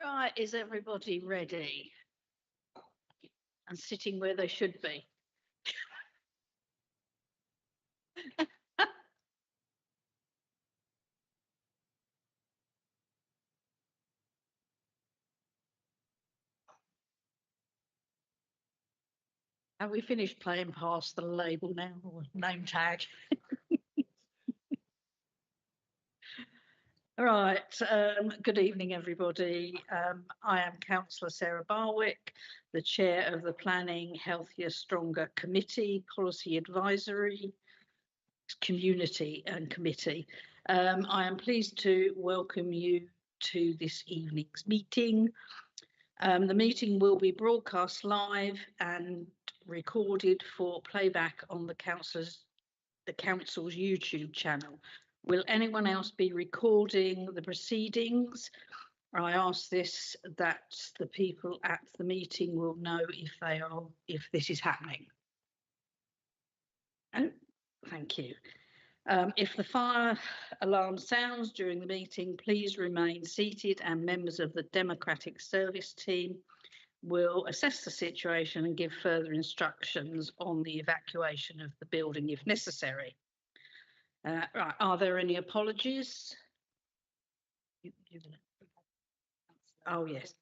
Right, is everybody ready? And sitting where they should be? Have we finished playing past the label now, or name tag? All right, good evening, everybody. I am Councillor Sarah Barwick, the Chair of the Planning Healthier Stronger Committee, Policy Advisory Community and Committee. I am pleased to welcome you to this evening's meeting. The meeting will be broadcast live and recorded for playback on the council's YouTube channel. Will anyone else be recording the proceedings? I ask this that the people at the meeting will know if this is happening. Oh, thank you. If the fire alarm sounds during the meeting, please remain seated, and members of the Democratic Service Team will assess the situation and give further instructions on the evacuation of the building if necessary. Right, are there any apologies? Oh, yes.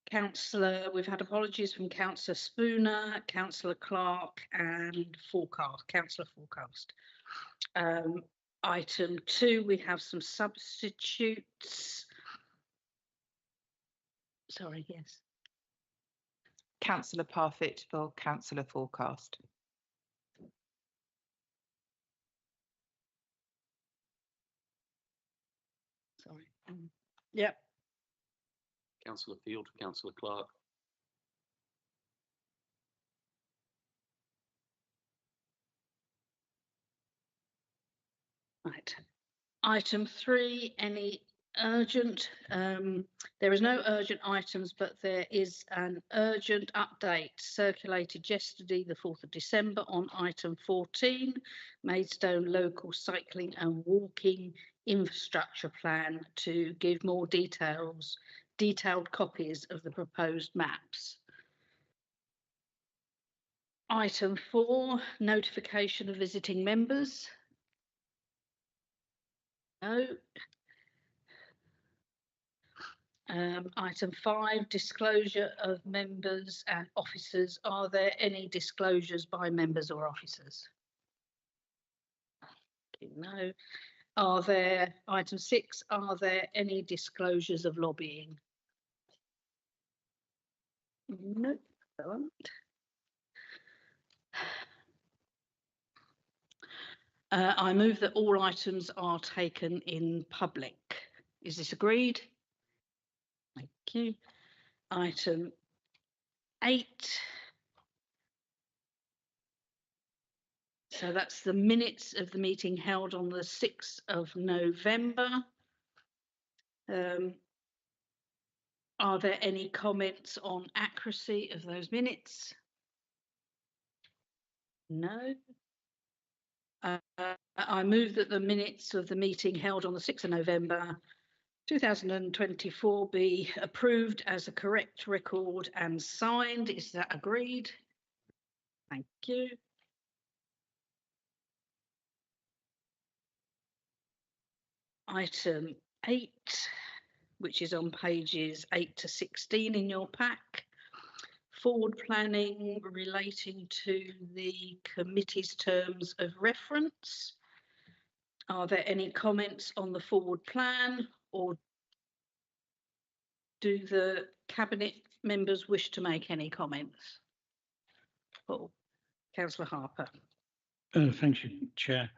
Councillor, we've had apologies from Councillor Spooner, Councillor Clark and Councillor Forecast. Item 2, we have some substitutes. Sorry, yes. Councillor Parfitt for Councillor Forecast. Sorry. Yep. Councillor Field, Councillor Clark. Right. Item 3, any urgent? There is no urgent items, but there is an urgent update circulated yesterday, the 4th of December, on item 14, Maidstone Local Cycling and Walking Infrastructure Plan, to give more detailed copies of the proposed maps. Item 4, notification of visiting members. No. Item 5, disclosure of members and officers. Are there any disclosures by members or officers? No. Item 6, are there any disclosures of lobbying? No. I move that all items are taken in public. Is this agreed? Thank you. Item 8. So that's the minutes of the meeting held on the 6th of November. Are there any comments on accuracy of those minutes? No. I move that the minutes of the meeting held on the 6th of November 2024 be approved as a correct record and signed. Is that agreed? Thank you. Item 8, which is on pages 8 to 16 in your pack. Forward planning relating to the committee's terms of reference. Are there any comments on the forward plan, or do the cabinet members wish to make any comments? Paul. Councillor Harper. Thank you, Chair.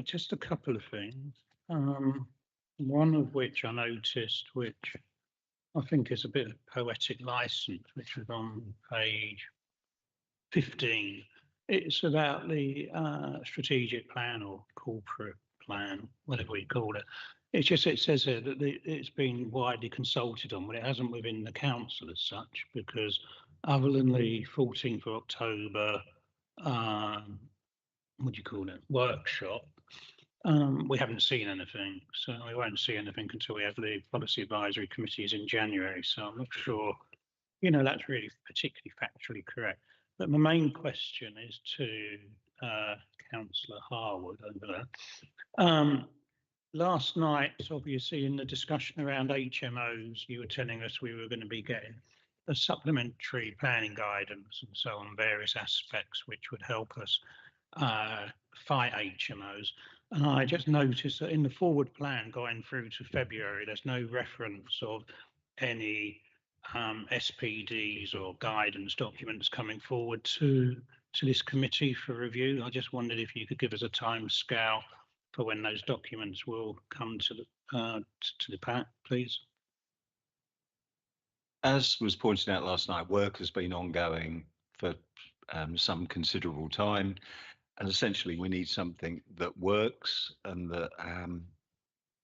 Just a couple of things. One of which I noticed, which I think is a bit of poetic license, which was on page 15. It's about the strategic plan or corporate plan, whatever we call it. It says here that it's been widely consulted on, but it hasn't within the council as such, because other than the 14th of October, workshop, We haven't seen anything, so we won't see anything until we have the policy advisory committees in January. So I'm not sure, that's really particularly factually correct. But my main question is to Councillor Harwood over there. Last night, obviously, in the discussion around HMOs, you were telling us we were going to be getting a supplementary planning guidance and so on, various aspects which would help us fight HMOs. And I just noticed that in the forward plan going through to February, there's no reference of any SPDs or guidance documents coming forward to this committee for review. I just wondered if you could give us a time scale for when those documents will come to the pack, please. As was pointed out last night, work has been ongoing for some considerable time, and essentially we need something that works and that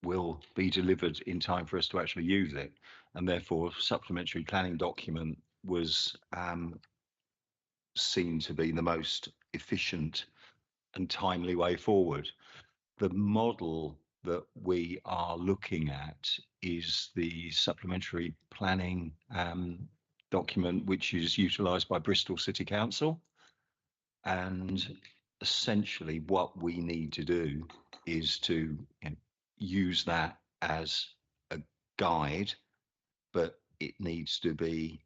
will be delivered in time for us to actually use it, and therefore supplementary planning document was seen to be the most efficient and timely way forward. The model that we are looking at is the supplementary planning document, which is utilised by Bristol City Council. And essentially what we need to do is to use that as a guide, but it needs to be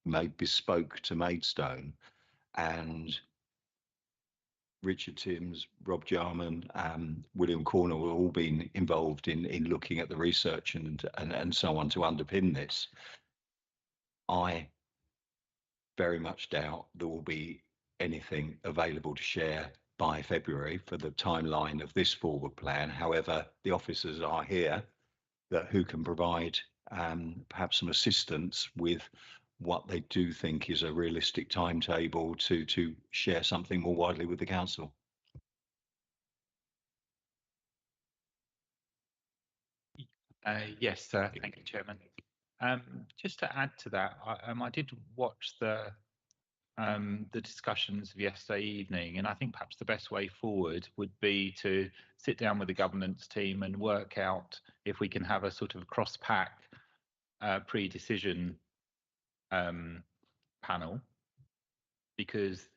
made bespoke to Maidstone. And Richard Timms, Rob Jarman, William Corner have all been involved in looking at the research and so on to underpin this. I very much doubt there will be anything available to share by February for the timeline of this forward plan. However, the officers are here who can provide perhaps some assistance with what they do think is a realistic timetable to share something more widely with the council. Yes, thank you, Chairman. Just to add to that, I did watch the discussions of yesterday evening, and I think perhaps the best way forward would be to sit down with the governance team and work out if we can have a sort of cross-pack pre-decision panel, because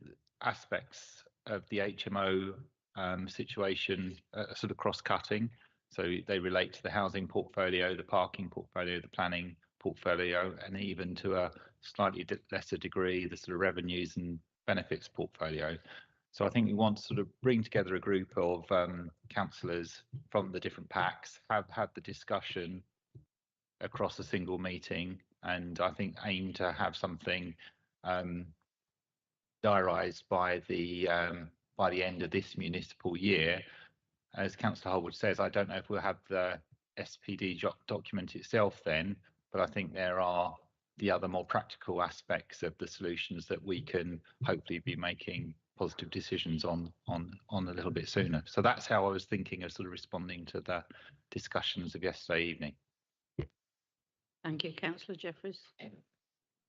aspects of the HMO situation are sort of cross-cutting. So they relate to the housing portfolio, the parking portfolio, the planning portfolio, and even to a slightly lesser degree, the sort of revenues and benefits portfolio. So I think we want to sort of bring together a group of councillors from the different packs, have had the discussion across a single meeting, and I think aim to have something diarised by the end of this municipal year. As Councillor Harwood says, I don't know if we'll have the SPD document itself then, but I think there are the other more practical aspects of the solutions that we can hopefully be making positive decisions on a little bit sooner. So that's how I was thinking of sort of responding to the discussions of yesterday evening. Thank you, Councillor Jeffries.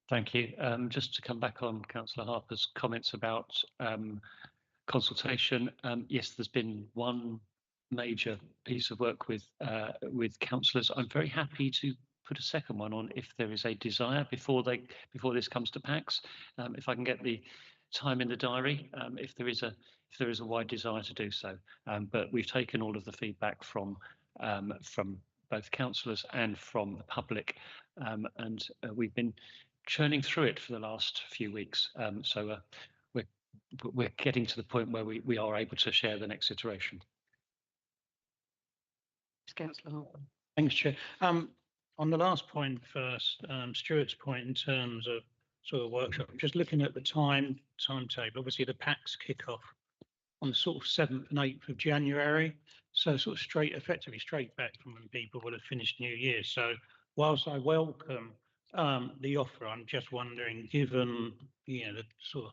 Thank you. Just to come back on Councillor Harper's comments about consultation, yes, there's been one major piece of work with councillors. I'm very happy to put a second one on if there is a desire before this comes to PACS. If I can get the time in the diary, if there is a wide desire to do so. But we've taken all of the feedback from both councillors and from the public, and we've been churning through it for the last few weeks. So we're getting to the point where we are able to share the next iteration. Councillor Harwood. Thanks, Chair. On the last point first, Stuart's point in terms of sort of workshop, just looking at the timetable, obviously the PACS kick off on the sort of 7th and 8th of January. So sort of effectively straight back from when people will have finished New Year. So whilst I welcome the offer, I'm just wondering, given, the sort of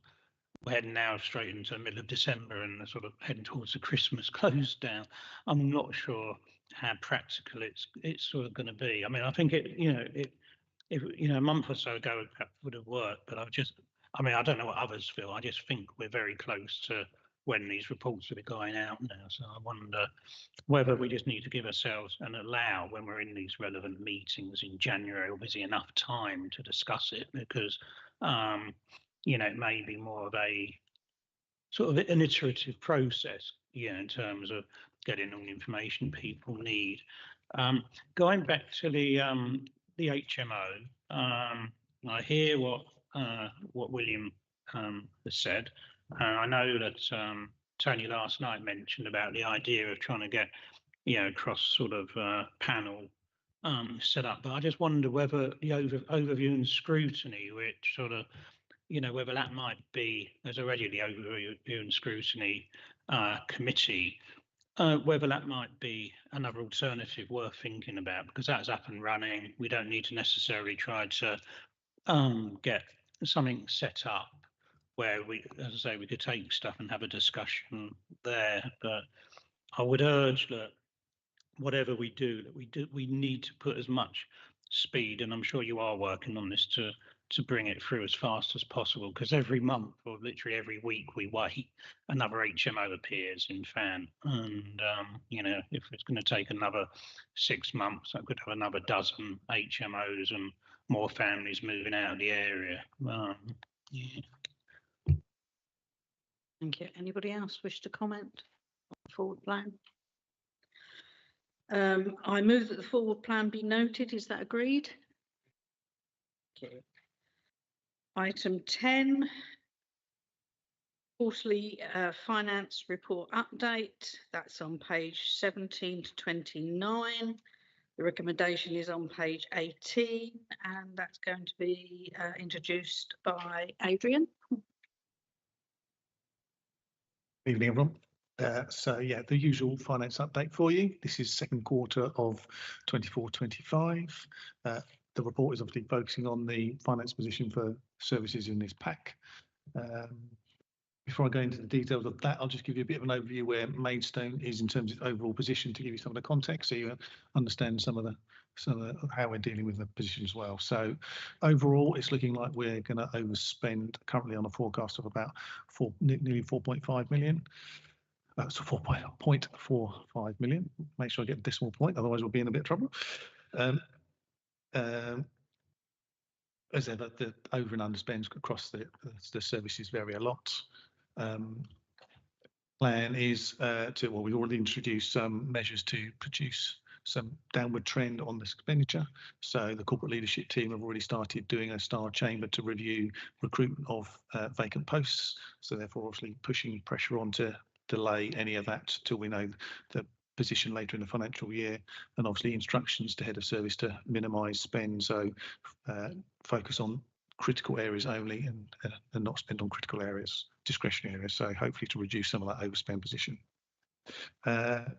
we're heading now straight into the middle of December and the sort of heading towards the Christmas close down, I'm not sure how practical it's sort of going to be. I mean, I think if a month or so ago it would have worked, but I don't know what others feel. I just think we're very close to when these reports will be going out now. So I wonder whether we just need to give ourselves and allow, when we're in these relevant meetings in January, obviously enough time to discuss it, because it may be more of a sort of an iterative process, in terms of getting all the information people need. Going back to the HMO, I hear what William has said. I know that Tony last night mentioned about the idea of trying to get, cross sort of panel set up. But I just wonder whether the overview and scrutiny, which sort of, whether that might be, there's already the overview and scrutiny committee, whether that might be another alternative worth thinking about, because that's up and running. We don't need to necessarily try to get something set up where we, as I say, we could take stuff and have a discussion there. But I would urge that whatever we do, we need to put as much speed, and I'm sure you are working on this, to bring it through as fast as possible, because every month or literally every week we wait, another HMO appears in Fan, and if it's going to take another 6 months, that could have another dozen HMOs and more families moving out of the area. Yeah. Thank you. Anybody else wish to comment on the forward plan? I move that the forward plan be noted. Is that agreed? Okay. Item 10, quarterly finance report update. That's on page 17 to 29. The recommendation is on page 18, and that's going to be introduced by Adrian. Evening, everyone. The usual finance update for you. This is second quarter of 24-25. The report is obviously focusing on the finance position for services in this pack. Before I go into the details of that, I'll just give you a bit of an overview where Maidstone is in terms of overall position, to give you some of the context, so you understand some of how we're dealing with the position as well. So overall, it's looking like we're going to overspend, currently on a forecast of about nearly 4.5 million. So 4.45 million. Make sure I get a decimal point, otherwise we'll be in a bit of trouble. As ever, the over and underspends across the services vary a lot. Plan is we've already introduced some measures to produce some downward trend on this expenditure. So the corporate leadership team have already started doing a star chamber to review recruitment of vacant posts. So therefore, obviously pushing pressure on to delay any of that till we know the position later in the financial year, and obviously instructions to head of service to minimise spend. So focus on critical areas only, and not spend on critical areas, discretionary areas. So hopefully to reduce some of that overspend position.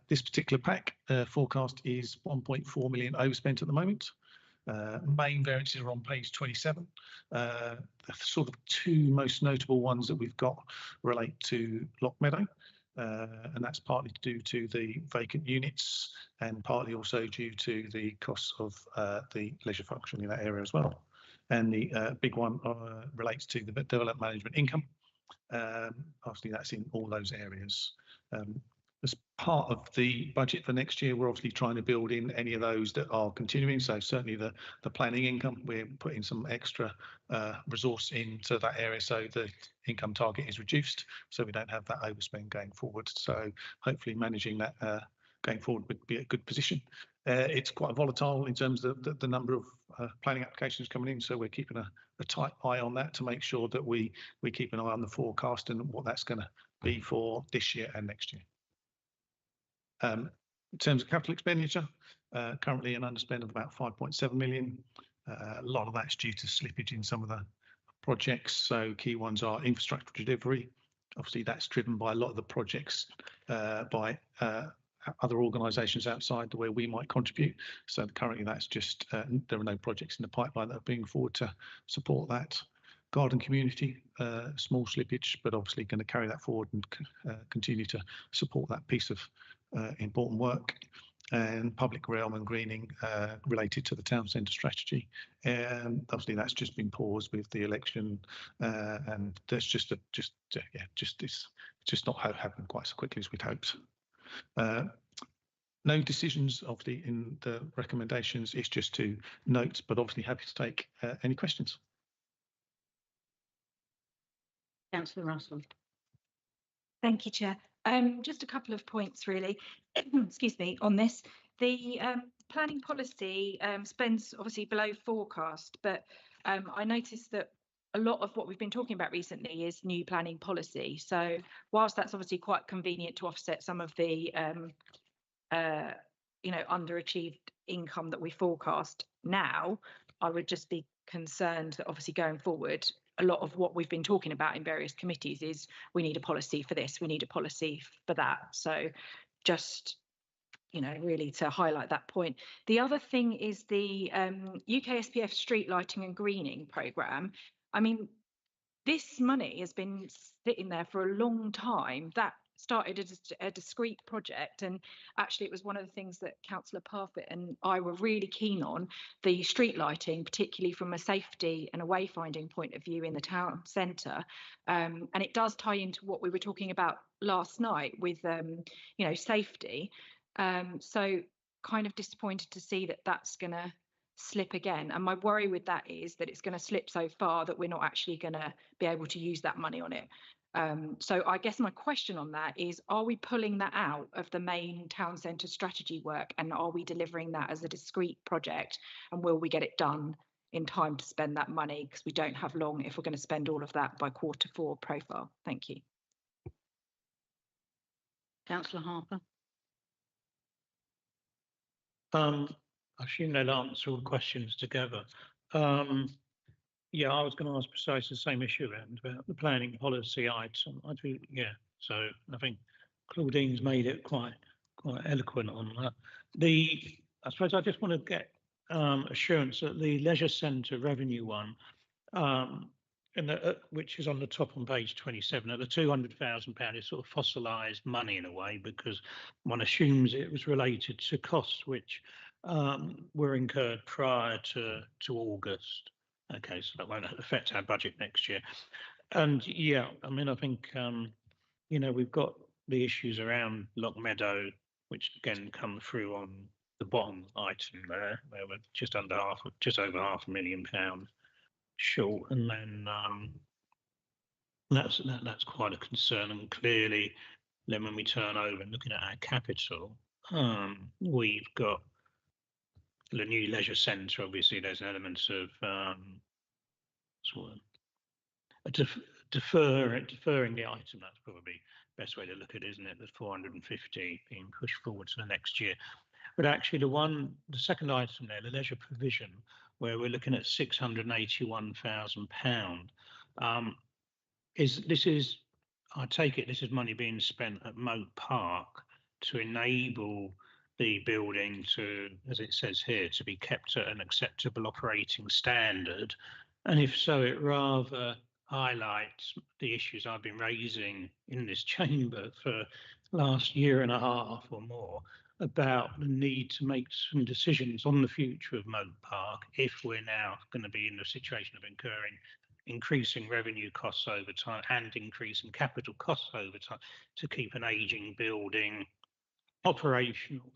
This particular pack forecast is 1.4 million overspent at the moment. Main variances are on page 27. The sort of two most notable ones that we've got relate to Lockmeadow. And that's partly due to the vacant units, and partly also due to the costs of the leisure function in that area as well. And the big one relates to the development management income. Obviously, that's in all those areas. As part of the budget for next year, we're obviously trying to build in any of those that are continuing. So certainly the planning income, we're putting some extra resource into that area, so the income target is reduced, so we don't have that overspend going forward. So hopefully managing that going forward would be a good position. It's quite volatile in terms of the number of planning applications coming in, so we're keeping a tight eye on that to make sure that we keep an eye on the forecast and what that's going to be for this year and next year. In terms of capital expenditure, currently an underspend of about 5.7 million. A lot of that's due to slippage in some of the projects. So key ones are infrastructure delivery. Obviously, that's driven by a lot of the projects by other organisations outside where we might contribute. So currently, that's just there are no projects in the pipeline that are being forward to support that. Garden community, small slippage, but obviously going to carry that forward and continue to support that piece of important work. And public realm and greening related to the town centre strategy, and obviously that's just been paused with the election, and there's just this just not happened quite so quickly as we'd hoped. No decisions obviously in the recommendations. It's just to note, but obviously happy to take any questions. Councillor Russell. Thank you, Chair. Just a couple of points really, excuse me, on this. The planning policy spends obviously below forecast, but I noticed that a lot of what we've been talking about recently is new planning policy. So whilst that's obviously quite convenient to offset some of the underachieved income that we forecast now, I would just be concerned that obviously going forward, a lot of what we've been talking about in various committees is we need a policy for this, we need a policy for that. So just, really to highlight that point. The other thing is the UK SPF street lighting and greening programme. I mean, this money has been sitting there for a long time. That started as a discrete project, and actually it was one of the things that Councillor Parfitt and I were really keen on, the street lighting, particularly from a safety and a wayfinding point of view in the town centre, and it does tie into what we were talking about last night with safety, so kind of disappointed to see that that's going to slip again, and my worry with that is that it's going to slip so far that we're not actually going to be able to use that money on it. So I guess my question on that is, are we pulling that out of the main town centre strategy work, and are we delivering that as a discrete project, and will we get it done in time to spend that money, because we don't have long if we're going to spend all of that by Q4 profile? Thank you. Councillor Harper. I assume they'll answer all the questions together. Yeah, I was going to ask precisely the same issue around about the planning policy item. So I think Claudine's made it quite eloquent on that. I suppose I just want to get assurance that the leisure centre revenue one, which is on the top on page 27, at the £200,000 is sort of fossilised money in a way, because one assumes it was related to costs which were incurred prior to August. Okay, so that won't affect our budget next year. And yeah, I mean, I think, we've got the issues around Lock Meadow, which again come through on the bottom item there, where we're just over £500,000 short. And then that's quite a concern. And clearly, then when we turn over and looking at our capital, we've got the new leisure centre. Obviously, there's an element of deferring the item. That's probably the best way to look at it, isn't it? The 450 being pushed forward to the next year. But actually, the second item there, the leisure provision, where we're looking at £681,000, I take it this is money being spent at Moat Park to enable the building to, as it says here, to be kept at an acceptable operating standard. And if so, it rather highlights the issues I've been raising in this chamber for the last year and a half or more about the need to make some decisions on the future of Moat Park if we're now going to be in the situation of increasing revenue costs over time and increasing capital costs over time to keep an ageing building operational.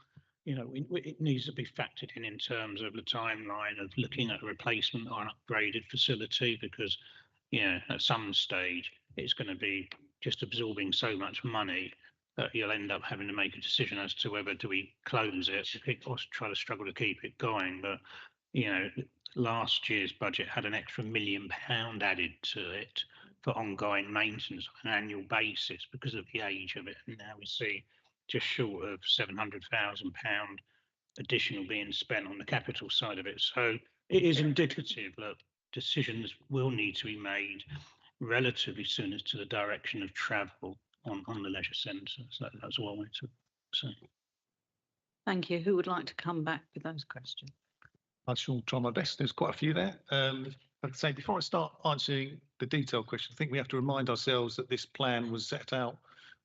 It needs to be factored in terms of the timeline of looking at a replacement or an upgraded facility, because at some stage it's going to be just absorbing so much money that you'll end up having to make a decision as to whether do we close it or try to struggle to keep it going. But last year's budget had an extra £1 million added to it for ongoing maintenance on an annual basis because of the age of it, and now we see just short of £700,000 additional being spent on the capital side of it. So it is indicative that decisions will need to be made relatively soon as to the direction of travel on the leisure centre. So that's all I wanted to say. Thank you. Who would like to come back with those questions? I shall try my best. There's quite a few there. I'd say before I start answering the detailed question, I think we have to remind ourselves that this plan was set out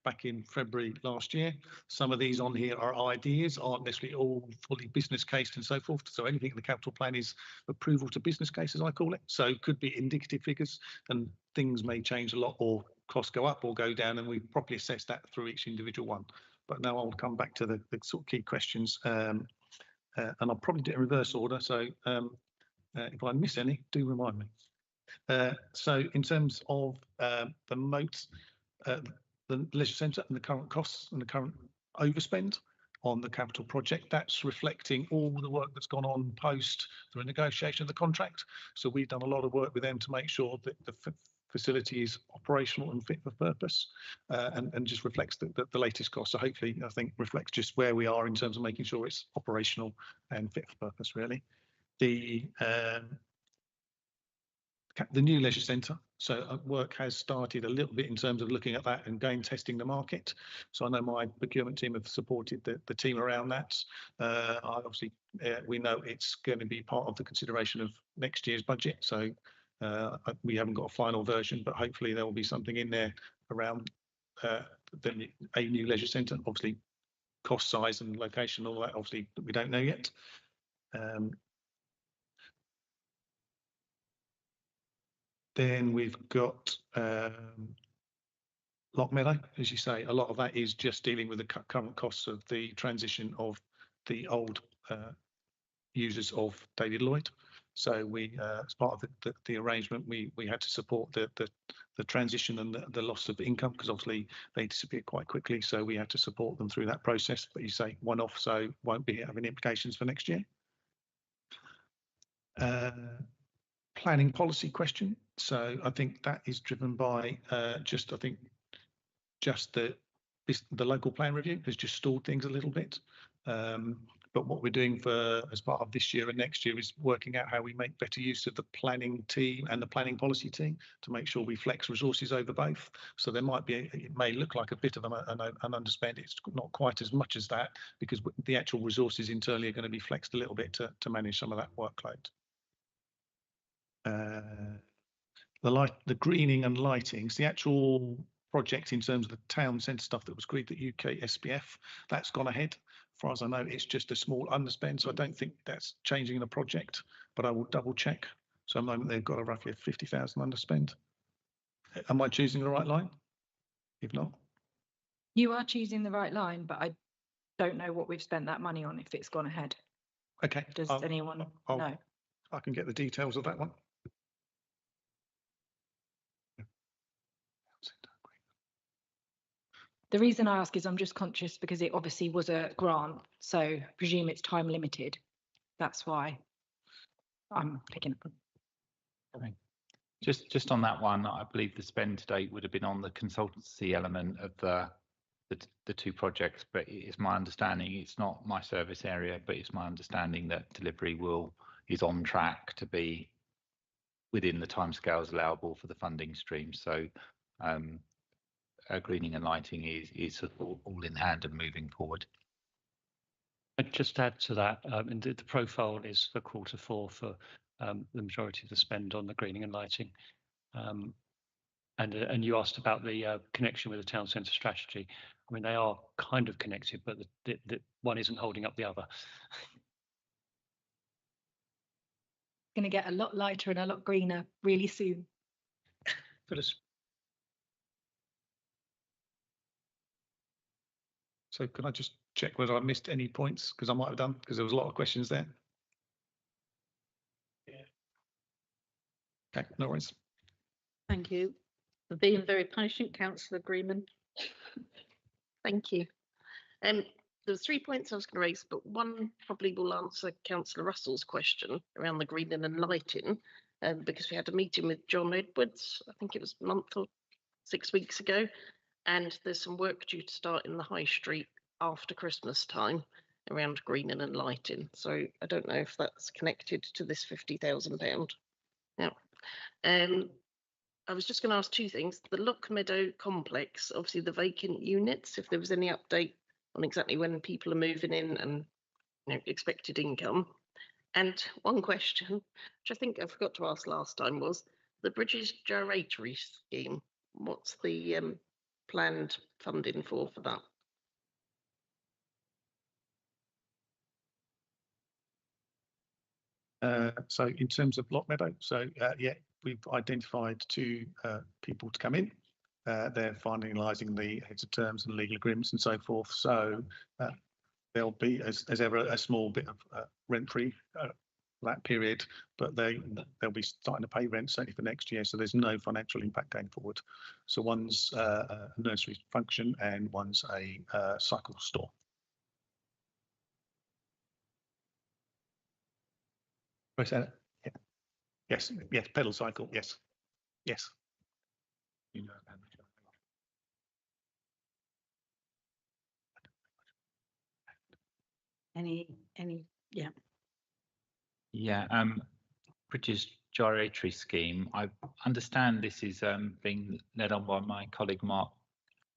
back in February last year. Some of these on here are ideas, aren't necessarily all fully business cased and so forth. So anything in the capital plan is approval to business case, as I call it. So it could be indicative figures, and things may change a lot or costs go up or go down, and we properly assess that through each individual one. But now I'll come back to the sort of key questions, and I'll probably do it in reverse order. So if I miss any, do remind me. So in terms of the moat, the leisure centre and the current costs and the current overspend on the capital project, that's reflecting all the work that's gone on post the renegotiation of the contract. So we've done a lot of work with them to make sure that the facility is operational and fit for purpose, and just reflects the latest cost. So hopefully, I think reflects just where we are in terms of making sure it's operational and fit for purpose, really. The new leisure centre, so work has started a little bit in terms of looking at that and going testing the market. So I know my procurement team have supported the team around that. Obviously, we know it's going to be part of the consideration of next year's budget. So we haven't got a final version, but hopefully there will be something in there around a new leisure centre. Obviously, cost, size, and location, all that. Obviously, we don't know yet. Then we've got Lockmeadow, as you say, a lot of that is just dealing with the current costs of the transition of the old users of David Lloyd. So we, as part of the arrangement, we had to support the transition and the loss of income, because obviously they disappear quite quickly. So we had to support them through that process. But you say one-off, so won't be having implications for next year. Planning policy question. So I think that is driven by just the local plan review has just stalled things a little bit. But what we're doing as part of this year and next year is working out how we make better use of the planning team and the planning policy team to make sure we flex resources over both. So there might be, it may look like a bit of an underspend. It's not quite as much as that, because the actual resources internally are going to be flexed a little bit to manage some of that workload. The greening and lighting, so the actual project in terms of the town centre stuff that was agreed at UK SPF, that's gone ahead. As far as I know, it's just a small underspend, so I don't think that's changing the project, but I will double check. So at the moment they've got a roughly 50,000 underspend. Am I choosing the right line? If not, You are choosing the right line, but I don't know what we've spent that money on if it's gone ahead. okay. Does anyone know? I can get the details of that one. The reason I ask is I'm just conscious because it obviously was a grant, so I presume it's time limited. That's why I'm picking up. Just on that one, I believe the spend to date would have been on the consultancy element of the two projects, but it's my understanding, it's not my service area, but it's my understanding that delivery is on track to be within the timescales allowable for the funding stream. So greening and lighting is sort of all in hand and moving forward. I'd just add to that, and the profile is for Q4 for the majority of the spend on the greening and lighting. And you asked about the connection with the town centre strategy. I mean, they are kind of connected, but the one isn't holding up the other. Going to get a lot lighter and a lot greener really soon. So can I just check whether I missed any points? Because I might have done, because there was a lot of questions there. Yeah. Okay, no worries. Thank you for being very patient, Councillor Greenman. Thank you. There's 3 points I was going to raise, but one probably will answer Councillor Russell's question around the greening and lighting, because we had a meeting with John Edwards, I think it was a month or 6 weeks ago, and there's some work due to start in the High Street after Christmas time around greening and lighting. So I don't know if that's connected to this £50,000. Now, I was just going to ask 2 things. The Lockmeadow complex, obviously the vacant units, if there was any update on exactly when people are moving in and expected income. And one question, which I think I forgot to ask last time, was the British Gyratory Scheme. What's the planned funding for that? So in terms of Lockmeadow, so yeah, we've identified 2 people to come in. They're finalising the heads of terms and legal agreements and so forth. So there'll be, as ever, a small bit of rent-free that period, but they'll be starting to pay rent certainly for next year. So there's no financial impact going forward. So one's a nursery function and one's a cycle store. Right, yeah. Yes, pedal cycle, yes. You know about it. Yeah. Yeah, British Gyratory Scheme. I understand this is being led on by my colleague Mark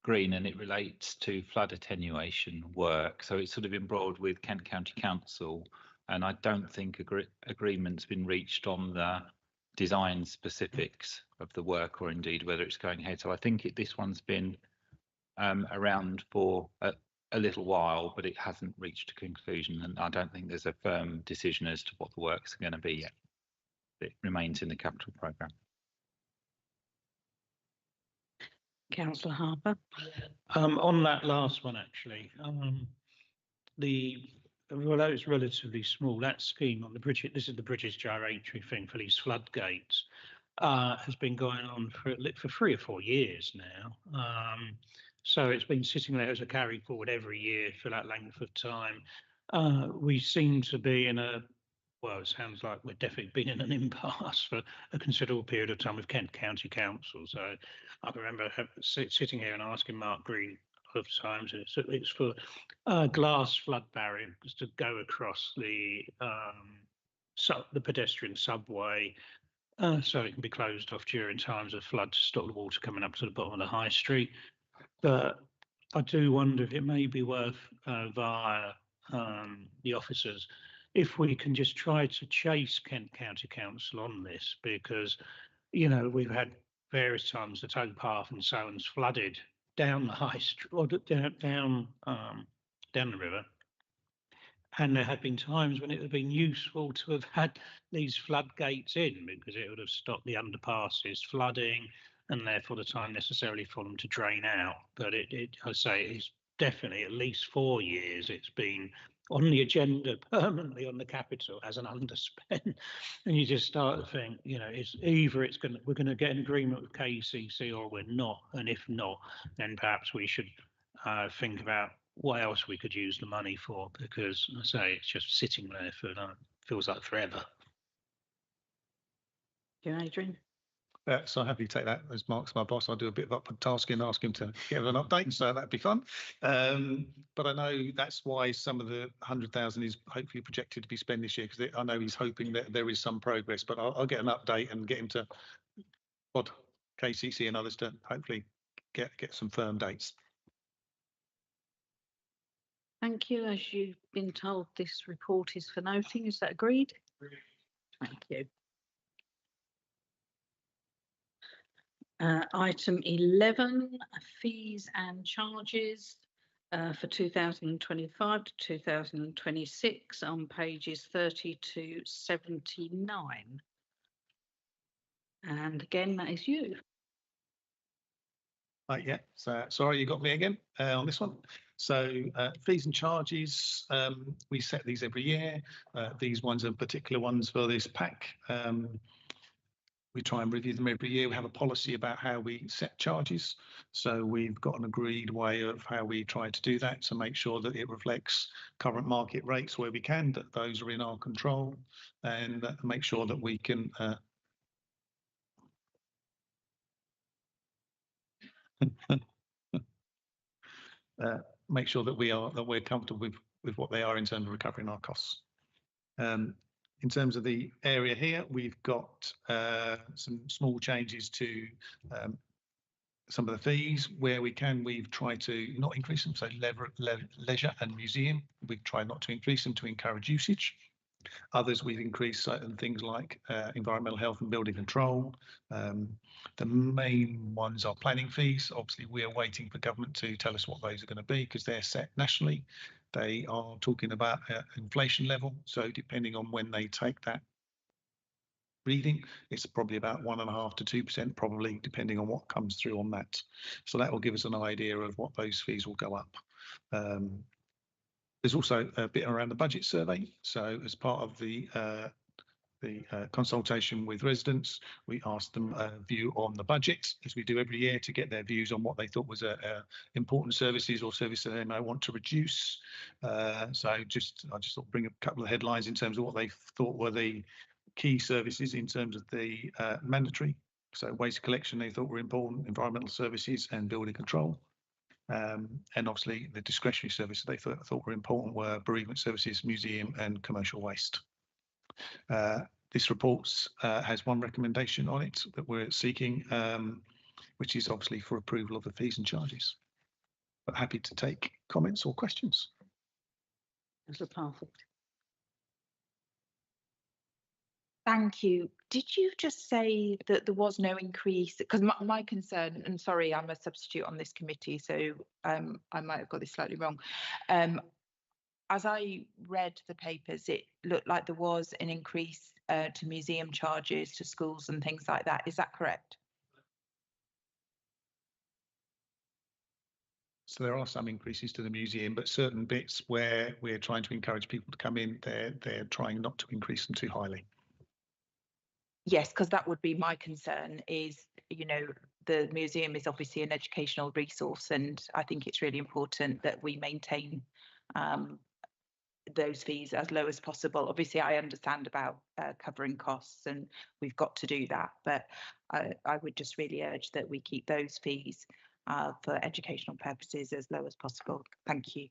Green, and it relates to flood attenuation work. So it's sort of embroiled with Kent County Council, and I don't think agreement's been reached on the design specifics of the work, or indeed whether it's going ahead. So I think this one's been around for a little while, but it hasn't reached a conclusion, and I don't think there's a firm decision as to what the works are going to be yet. It remains in the capital programme. Councillor Harper. On that last one, actually, although it's relatively small, that scheme on the British, this is the British Gyratory thing for these floodgates, has been going on for 3 or 4 years now. So it's been sitting there as a carry forward every year for that length of time. We seem to be in well, it sounds like we're definitely been in an impasse for a considerable period of time with Kent County Council. So I can remember sitting here and asking Mark Green a lot of times, it's for glass flood barriers to go across the pedestrian subway, so it can be closed off during times of flood to stop the water coming up to the bottom of the high street. But I do wonder if it may be worth via the officers, if we can just try to chase Kent County Council on this, because, you know, we've had various times the towpath and so on's flooded down the high street or down the river. And there have been times when it would have been useful to have had these floodgates in, because it would have stopped the underpasses flooding and therefore the time necessarily for them to drain out. But I say it's definitely at least 4 years it's been on the agenda permanently on the capital as an underspend. And you just start to think, you know, it's either we're going to get an agreement with KCC or we're not. And if not, then perhaps we should think about what else we could use the money for, because I say it's just sitting there for feels like forever. You, Adrian. So happy to take that. As Mark's my boss, I'll do a bit of upward tasking and ask him to give an update. So that'd be fun. But I know that's why some of the 100,000 is hopefully projected to be spent this year, because I know he's hoping that there is some progress. But I'll get an update and get him to KCC and others to hopefully get some firm dates. Thank you. As you've been told, this report is for noting. Is that agreed? Thank you. Item 11, fees and charges for 2025 to 2026 on pages 30 to 79. And again, that is you. Right, yeah, so sorry, you got me again on this one. So fees and charges, we set these every year. These ones are particular ones for this pack. We try and review them every year. We have a policy about how we set charges. So we've got an agreed way of how we try to do that to make sure that it reflects current market rates where we can, that those are in our control, and make sure that we can make sure that we're comfortable with what they are in terms of recovering our costs. In terms of the area here, we've got some small changes to some of the fees where we can. We've tried to not increase them. So leisure and museum, we've tried not to increase them to encourage usage. Others we've increased certain things like environmental health and building control. The main ones are planning fees. Obviously, we are waiting for government to tell us what those are going to be, because they're set nationally. They are talking about inflation level. So depending on when they take that reading, it's probably about 1.5 to 2%, probably depending on what comes through on that. So that will give us an idea of what those fees will go up. There's also a bit around the budget survey. So as part of the consultation with residents, we asked them a view on the budget, as we do every year, to get their views on what they thought was important services or services they may want to reduce. So I just thought bring a couple of headlines in terms of what they thought were the key services in terms of the mandatory. So waste collection they thought were important, environmental services and building control. And obviously the discretionary services they thought were important were bereavement services, museum and commercial waste. This report has one recommendation on it that we're seeking, which is obviously for approval of the fees and charges. But happy to take comments or questions. Councillor Parfitt. Thank you. Did you just say that there was no increase? Because my concern, and sorry, I'm a substitute on this committee, so I might have got this slightly wrong. As I read the papers, it looked like there was an increase to museum charges to schools and things like that. Is that correct? So there are some increases to the museum, but certain bits where we're trying to encourage people to come in, they're trying not to increase them too highly. Yes, because that would be my concern is, you know, the museum is obviously an educational resource, and I think it's really important that we maintain those fees as low as possible. Obviously, I understand about covering costs, and we've got to do that, but I would just really urge that we keep those fees for educational purposes as low as possible. Thank you.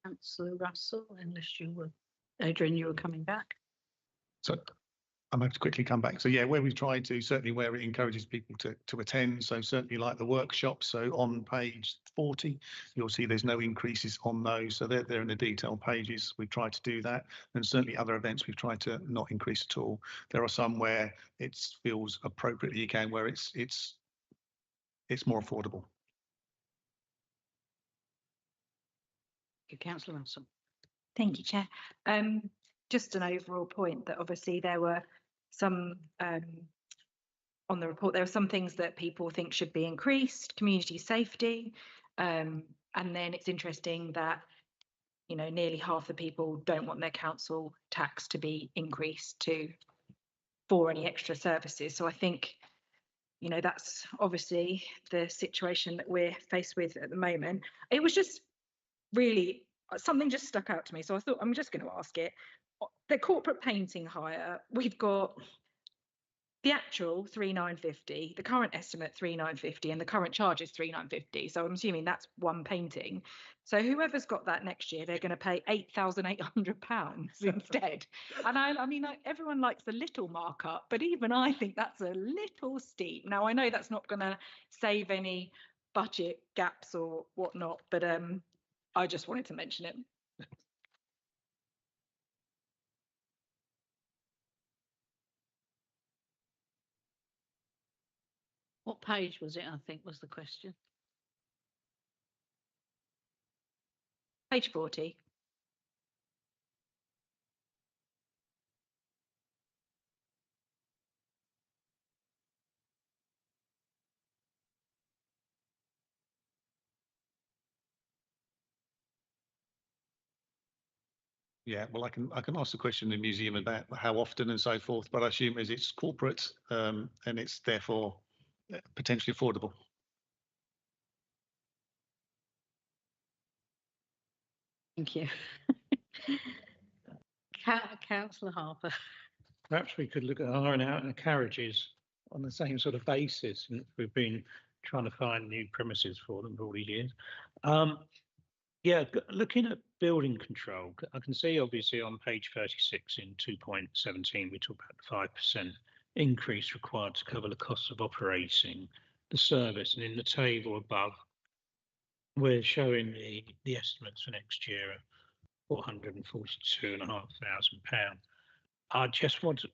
Councillor Russell, unless you were, Adrian, you were coming back. So I'm going to quickly come back. So yeah, where we've tried to, certainly where it encourages people to attend. So certainly like the workshops. So on page 40, you'll see there's no increases on those. So they're in the detailed pages. We've tried to do that. And certainly other events we've tried to not increase at all. There are some where it feels appropriately you can, where it's more affordable. Councillor Russell. Thank you, Chair. Just an overall point that obviously there were some on the report, there are some things that people think should be increased, community safety, and then it's interesting that, you know, nearly half the people don't want their council tax to be increased for any extra services. So I think, you know, that's obviously the situation that we're faced with at the moment. It was just really something just stuck out to me, so I thought I'm just going to ask it. The corporate painting hire, we've got the actual 3,950, the current estimate 3,950, and the current charge is 3,950. So I'm assuming that's one painting. So whoever's got that next year, they're going to pay £8,800 instead. And I mean, everyone likes a little markup, but even I think that's a little steep. Now I know that's not going to save any budget gaps or whatnot, but I just wanted to mention it. What page was it, I think, was the question? Page 40. Yeah, well, I can ask the question in the museum about how often and so forth, but I assume as it's corporate and it's therefore potentially affordable. Thank you. Councillor Harper. Perhaps we could look at hiring out the carriages on the same sort of basis. And we've been trying to find new premises for them for all these years. Yeah, looking at building control, I can see obviously on page 36 in 2.17, we talk about the 5% increase required to cover the costs of operating the service. And in the table above, we're showing the estimates for next year at £442,500. I just wanting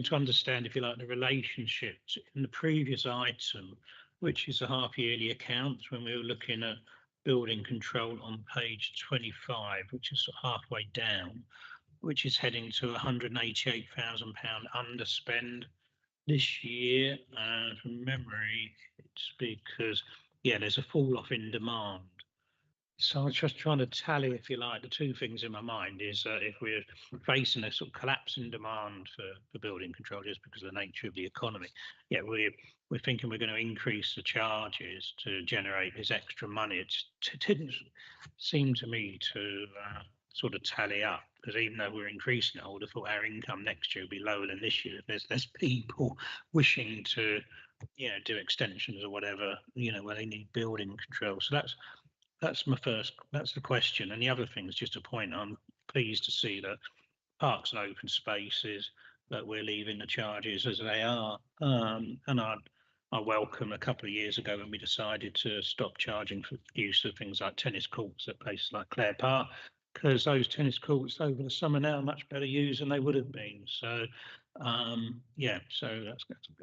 to understand, if you like, the relationships in the previous item, which is the half-yearly accounts, when we were looking at building control on page 25, which is halfway down, which is heading to £188,000 underspend this year. And from memory, it's because, yeah, there's a fall off in demand. So I was just trying to tally, if you like, the two things in my mind is if we're facing a sort of collapse in demand for building control just because of the nature of the economy, yeah, we're thinking we're going to increase the charges to generate this extra money. It didn't seem to me to sort of tally up, because even though we're increasing it, I would have thought our income next year would be lower than this year. There's less people wishing to, you know, do extensions or whatever, you know, where they need building control. So that's the question. And the other thing is just a point. I'm pleased to see that parks and open spaces, that we're leaving the charges as they are. And I welcome a couple of years ago when we decided to stop charging for use of things like tennis courts at places like Clare Park, because those tennis courts over the summer now are much better used than they would have been. So yeah, so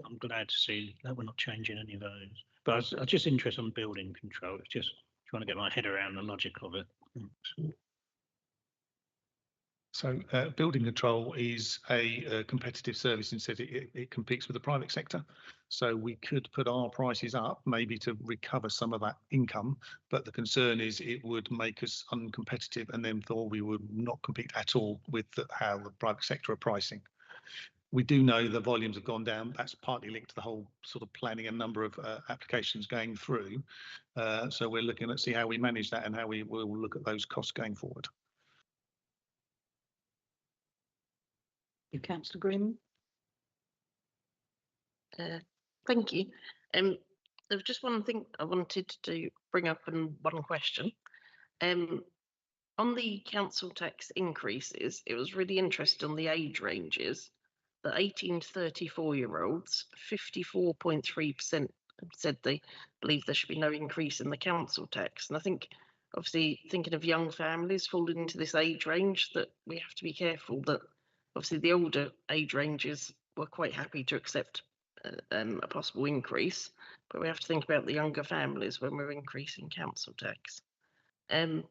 I'm glad to see that we're not changing any of those. But I was just interested in building control. It's just trying to get my head around the logic of it. So building control is a competitive service instead it competes with the private sector. So we could put our prices up maybe to recover some of that income, but the concern is it would make us uncompetitive, and therefore we would not compete at all with how the private sector are pricing. We do know the volumes have gone down. That's partly linked to the whole sort of planning and number of applications going through. So we're looking at see how we manage that and how we will look at those costs going forward. Councillor Grimm. Thank you. There was just one thing I wanted to bring up and one question. On the council tax increases, it was really interesting on the age ranges. The 18 to 34-year-olds, 54.3% said they believe there should be no increase in the council tax. And I think, obviously, thinking of young families falling into this age range, that we have to be careful that, obviously, the older age ranges were quite happy to accept a possible increase, but we have to think about the younger families when we're increasing council tax. The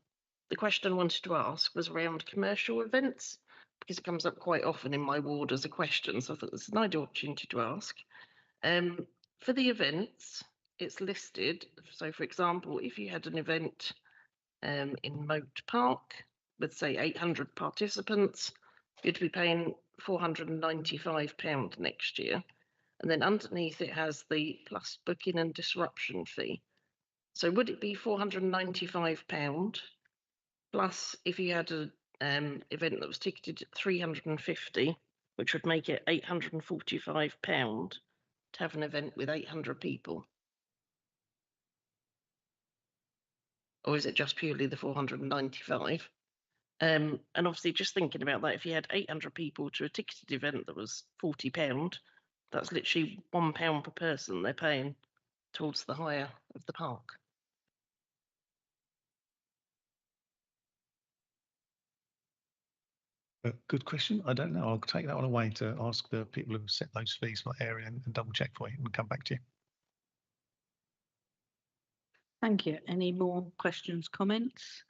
question I wanted to ask was around commercial events, because it comes up quite often in my ward as a question, so I thought it's an ideal opportunity to ask. For the events, it's listed, so for example, if you had an event in Moat Park with, say, 800 participants, you'd be paying £495 next year. And then underneath it has the plus booking and disruption fee. So would it be £495 plus if you had an event that was ticketed at 350, which would make it £845 to have an event with 800 people? Or is it just purely the 495? And obviously, just thinking about that, if you had 800 people to a ticketed event that was £40, that's literally £1 per person they're paying towards the hire of the park. Good question. I don't know. I'll take that one away to ask the people who set those fees for that area and double check for you and come back to you. Thank you. Any more questions, comments?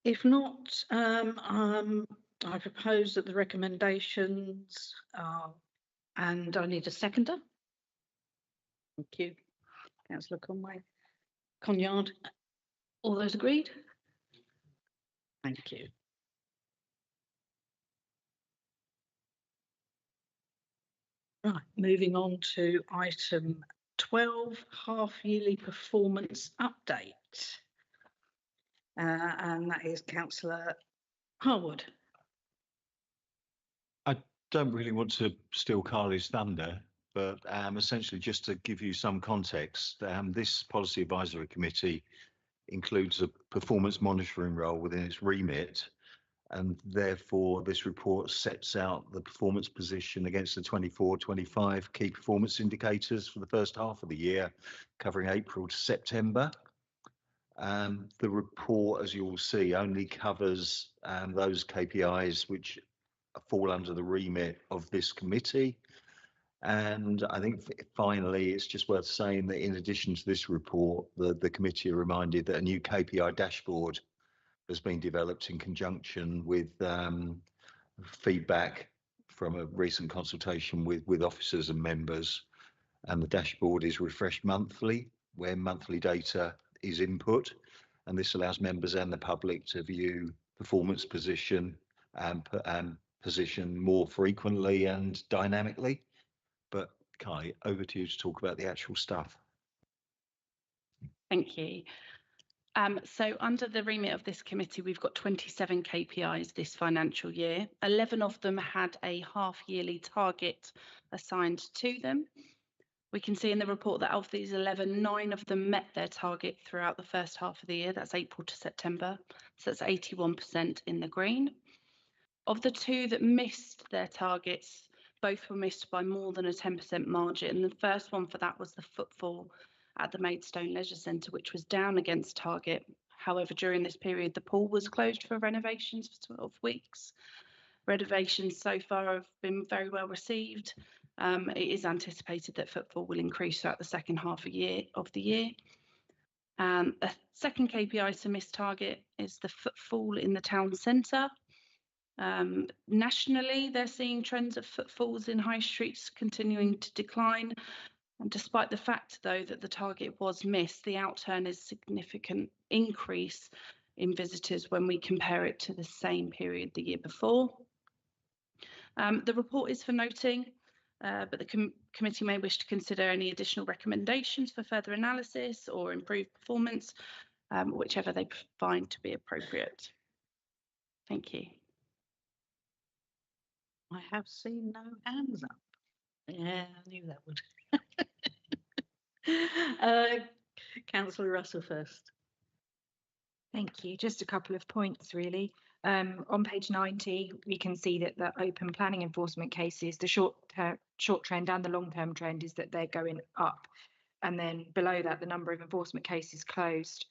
If not, I propose that the recommendations are, and I need a seconder. Thank you, Councillor Conyard. All those agreed? Thank you. Right, moving on to item 12, half-yearly performance update. And that is Councillor Harwood. I don't really want to steal Carly's thunder, but essentially just to give you some context, this Policy Advisory Committee includes a performance monitoring role within its remit, and therefore this report sets out the performance position against the 24-25 key performance indicators for the first half of the year, covering April to September. The report, as you will see, only covers those KPIs which fall under the remit of this committee. And I think finally, it's just worth saying that in addition to this report, the committee are reminded that a new KPI dashboard has been developed in conjunction with feedback from a recent consultation with officers and members. And the dashboard is refreshed monthly, where monthly data is input. And this allows members and the public to view performance position and position more frequently and dynamically. But Kai, over to you to talk about the actual stuff. Thank you. So under the remit of this committee, we've got 27 KPIs this financial year. 11 of them had a half-yearly target assigned to them. We can see in the report that of these 11, 9 of them met their target throughout the first half of the year. That's April to September. So that's 81% in the green. Of the 2 that missed their targets, both were missed by more than a 10% margin. The first one for that was the footfall at the Maidstone Leisure Centre, which was down against target. However, during this period, the pool was closed for renovations for 12 weeks. Renovations so far have been very well received. It is anticipated that footfall will increase throughout the second half of the year. A second KPI to miss target is the footfall in the town centre. Nationally, they're seeing trends of footfalls in high streets continuing to decline. And despite the fact, though, that the target was missed, the outturn is a significant increase in visitors when we compare it to the same period the year before. The report is for noting, but the committee may wish to consider any additional recommendations for further analysis or improved performance, whichever they find to be appropriate. Thank you. I have seen no hands up. Yeah, I knew that would. Councillor Russell first. Thank you. Just a couple of points, really. On page 90, we can see that the open planning enforcement cases, the short trend and the long-term trend is that they're going up. And then below that, the number of enforcement cases closed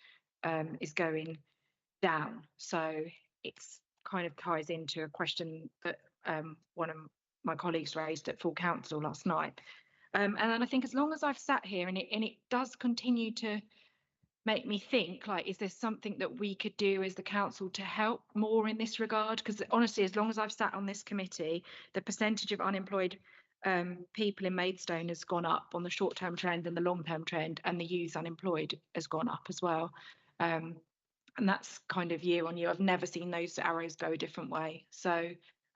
is going down. So it's kind of ties into a question that one of my colleagues raised at full council last night. And then I think as long as I've sat here and it does continue to make me think, like, is there something that we could do as the council to help more in this regard? Because honestly, as long as I've sat on this committee, the percentage of unemployed people in Maidstone has gone up on the short-term trend and the long-term trend, and the youth unemployed has gone up as well. And that's kind of year on year. I've never seen those arrows go a different way. So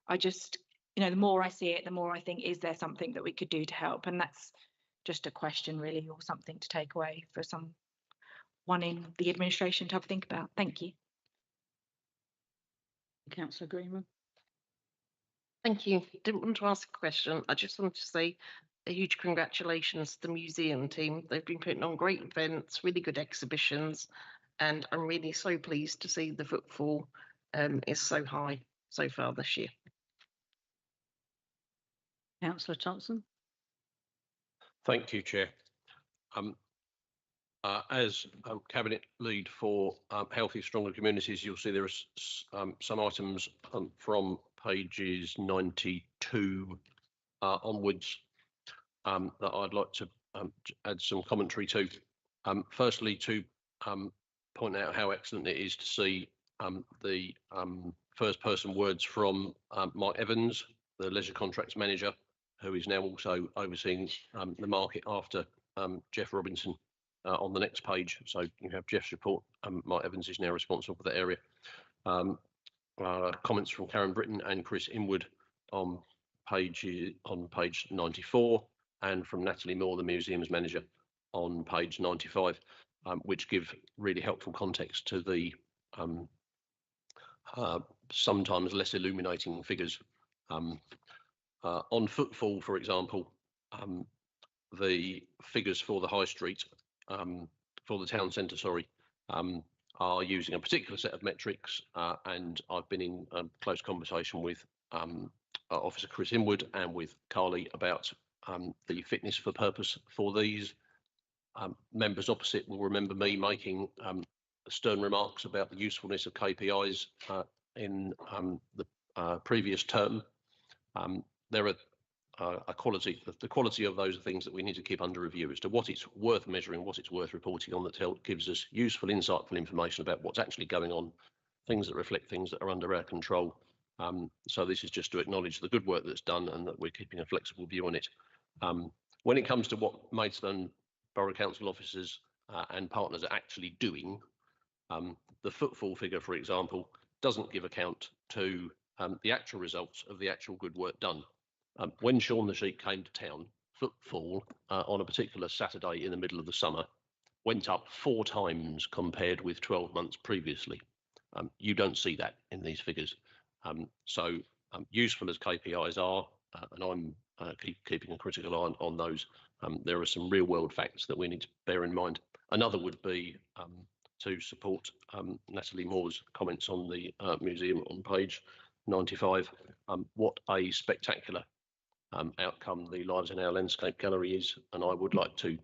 I just, you know, the more I see it, the more I think, is there something that we could do to help? And that's just a question, really, or something to take away for someone in the administration to have a think about. Thank you. Councillor Greenman. Thank you. Didn't want to ask a question. I just wanted to say a huge congratulations to the museum team. They've been putting on great events, really good exhibitions, and I'm really so pleased to see the footfall is so high so far this year. Councillor Thompson. Thank you, Chair. As a cabinet lead for Healthy Stronger Communities, you'll see there are some items from pages 92 onwards that I'd like to add some commentary to. Firstly, to point out how excellent it is to see the first person words from Mike Evans, the leisure contracts manager, who is now also overseeing the market after Jeff Robinson on the next page. So you have Jeff's report. Mike Evans is now responsible for that area. Comments from Karen Britton and Chris Inwood on page 94, and from Natalie Moore, the museum's manager, on page 95, which give really helpful context to the sometimes less illuminating figures. On footfall, for example, the figures for the high street, for the town centre, sorry, are using a particular set of metrics, and I've been in close conversation with Officer Chris Inwood and with Carly about the fitness for purpose for these. Members opposite will remember me making stern remarks about the usefulness of KPIs in the previous term. There a quality, the quality of those are things that we need to keep under review as to what it's worth measuring, what it's worth reporting on, that gives us useful, insightful information about what's actually going on, things that reflect things that are under our control. So this is just to acknowledge the good work that's done and that we're keeping a flexible view on it. When it comes to what Maidstone Borough Council officers and partners are actually doing, the footfall figure, for example, doesn't give account to the actual results of the actual good work done. When Sean the Sheep came to town, footfall on a particular Saturday in the middle of the summer went up 4 times compared with 12 months previously. You don't see that in these figures. So useful as KPIs are, and I'm keeping a critical eye on those, there are some real world facts that we need to bear in mind. Another would be to support Natalie Moore's comments on the museum on page 95. What a spectacular outcome the Lives in Our Landscape Gallery is, and I would like to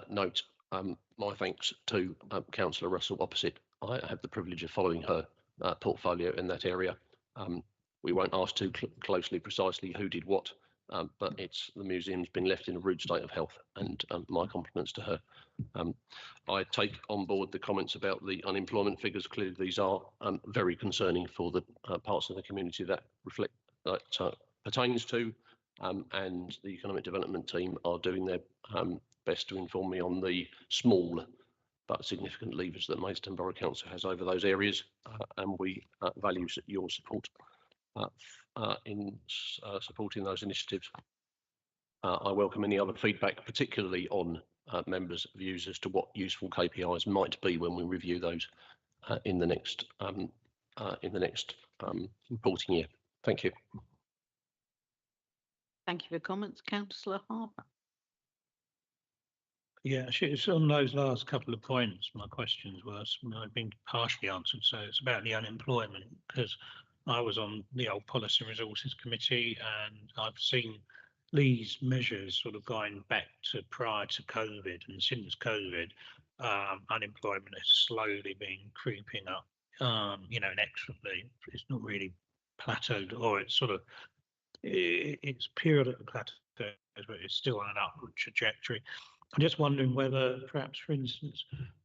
note my thanks to Councillor Russell opposite. I have the privilege of following her portfolio in that area. We won't ask too closely precisely who did what, but the museum's been left in a rude state of health, and my compliments to her. I take on board the comments about the unemployment figures. Clearly, these are very concerning for the parts of the community that pertains to, and the economic development team are doing their best to inform me on the small but significant levers that Maidstone Borough Council has over those areas, and we value your support in supporting those initiatives. I welcome any other feedback, particularly on members' views as to what useful KPIs might be when we review those in the next reporting year. Thank you. Thank you for comments, Councillor Harper. Yeah, it's on those last couple of points. My questions were been partially answered. So it's about the unemployment, because I was on the old Policy and Resources Committee, and I've seen these measures sort of going back to prior to COVID, and since COVID, unemployment has slowly been creeping up, inexorably. It's not really plateaued, or it's sort of, it's periodically plateaued, but it's still on an upward trajectory. I'm just wondering whether perhaps, for instance,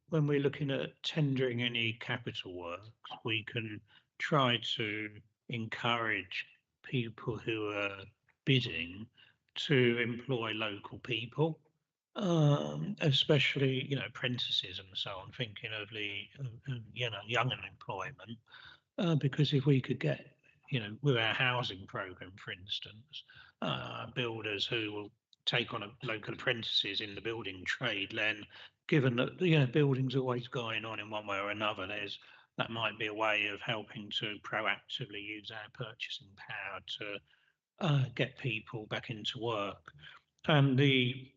when we're looking at tendering any capital works, we can try to encourage people who are bidding to employ local people, especially, apprentices and so on, thinking of the, young unemployment, because if we could get, with our housing programme, for instance, builders who will take on local apprentices in the building trade, then given that, building's always going on in one way or another, that might be a way of helping to proactively use our purchasing power to get people back into work. And the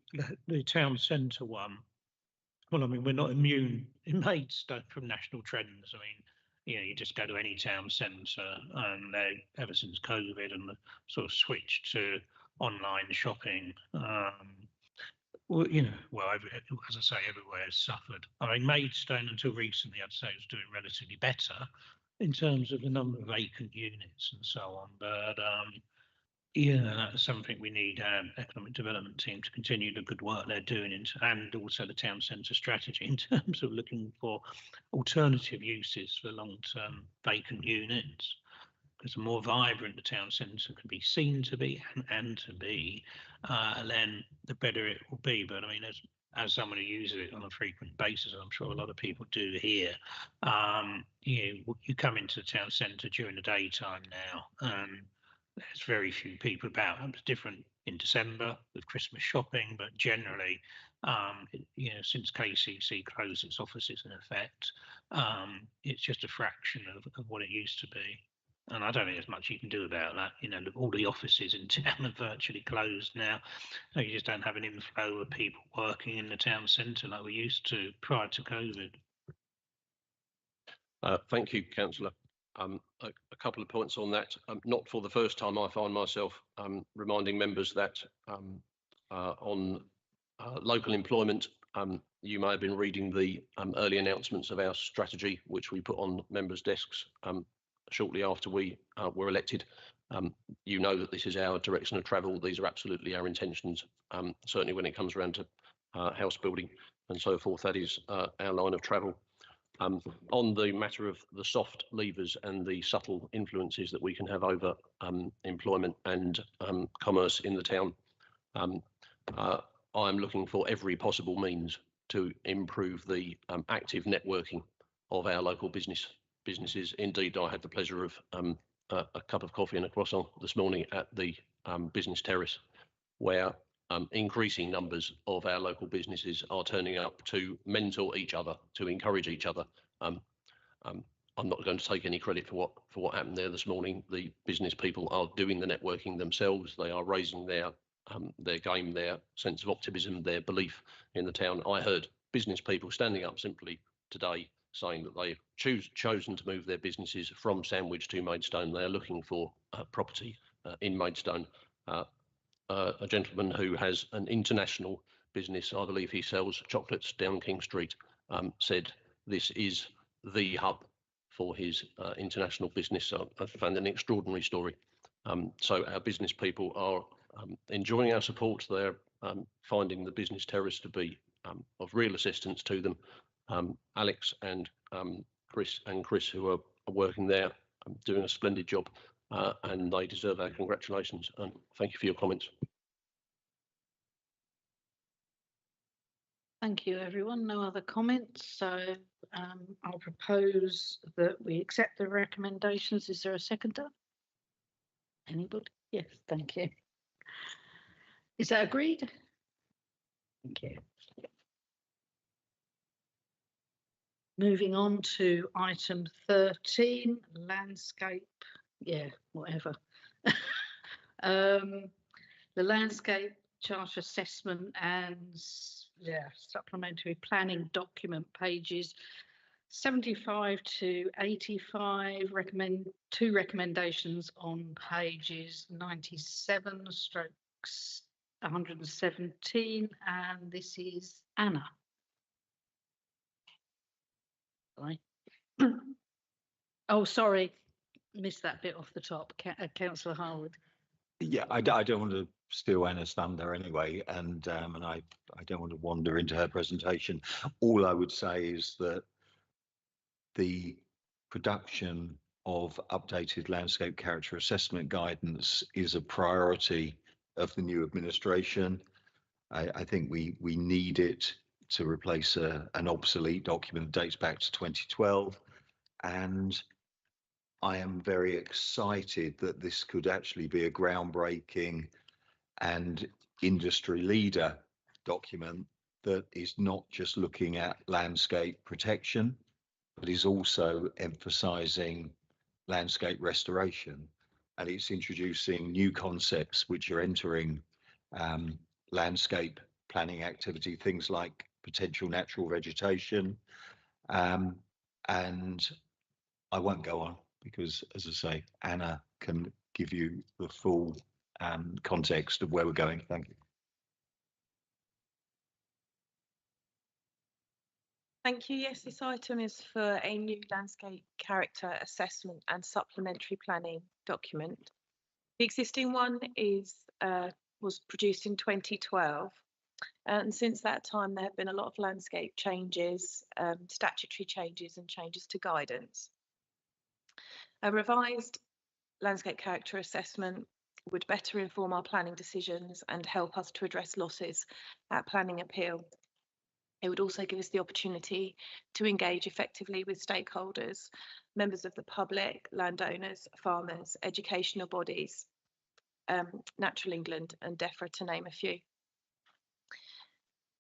town centre one, well, I mean, we're not immune in Maidstone from national trends. I mean, you just go to any town centre, and ever since COVID and the sort of switch to online shopping, well, as I say, everywhere has suffered. I mean, Maidstone until recently, I'd say, was doing relatively better in terms of the number of vacant units and so on. But that's something we need our economic development team to continue the good work they're doing, and also the town centre strategy in terms of looking for alternative uses for long-term vacant units. Because the more vibrant the town centre can be seen to be and to be, then the better it will be. But I mean, as someone who uses it on a frequent basis, I'm sure a lot of people do here, you come into the town centre during the daytime now, and there's very few people about. It's different in December with Christmas shopping, but generally, since KCC closed its offices in effect, it's just a fraction of what it used to be. And I don't think there's much you can do about that. All the offices in town are virtually closed now. You just don't have an inflow of people working in the town centre like we used to prior to COVID. Thank you, Councillor. A couple of points on that. Not for the first time, I find myself reminding members that on local employment, you may have been reading the early announcements of our strategy, which we put on members' desks shortly after we were elected. You know that this is our direction of travel. These are absolutely our intentions. Certainly when it comes around to house building and so forth, that is our line of travel. On the matter of the soft levers and the subtle influences that we can have over employment and commerce in the town, I'm looking for every possible means to improve the active networking of our local businesses. Indeed, I had the pleasure of a cup of coffee and a croissant this morning at the business terrace, where increasing numbers of our local businesses are turning up to mentor each other, to encourage each other. I'm not going to take any credit for what happened there this morning. The business people are doing the networking themselves. They are raising their game, their sense of optimism, their belief in the town. I heard business people standing up simply today saying that they've chosen to move their businesses from Sandwich to Maidstone. They are looking for property in Maidstone. A gentleman who has an international business, I believe he sells chocolates down King Street, said this is the hub for his international business. I found an extraordinary story. So our business people are enjoying our support. They're finding the business terrace to be of real assistance to them. Alex and Chris, who are working there, doing a splendid job, and they deserve our congratulations. And thank you for your comments. Thank you, everyone. No other comments, so I'll propose that we accept the recommendations. Is there a seconder? Anybody? Yes, thank you. Is that agreed? Thank you. Moving on to item 13, landscape, whatever. The landscape charter assessment and supplementary planning document, pages 75 to 85, two recommendations on pages 97 strokes 117, and this is Anna. Sorry. Oh, sorry, missed that bit off the top. Councillor Harwood. Yeah, I don't want to steal Anna's thunder anyway, and I don't want to wander into her presentation. All I would say is that the production of updated landscape character assessment guidance is a priority of the new administration. I think we need it to replace an obsolete document that dates back to 2012, and I am very excited that this could actually be a groundbreaking and industry leader document that is not just looking at landscape protection, but is also emphasizing landscape restoration. And it's introducing new concepts which are entering landscape planning activity, things like potential natural vegetation. And I won't go on because, as I say, Anna can give you the full context of where we're going. Thank you. Thank you. Yes, this item is for a new landscape character assessment and supplementary planning document. The existing one was produced in 2012. And since that time, there have been a lot of landscape changes, statutory changes and changes to guidance. A revised landscape character assessment would better inform our planning decisions and help us to address losses at planning appeal. It would also give us the opportunity to engage effectively with stakeholders, members of the public, landowners, farmers, educational bodies, Natural England and DEFRA, to name a few.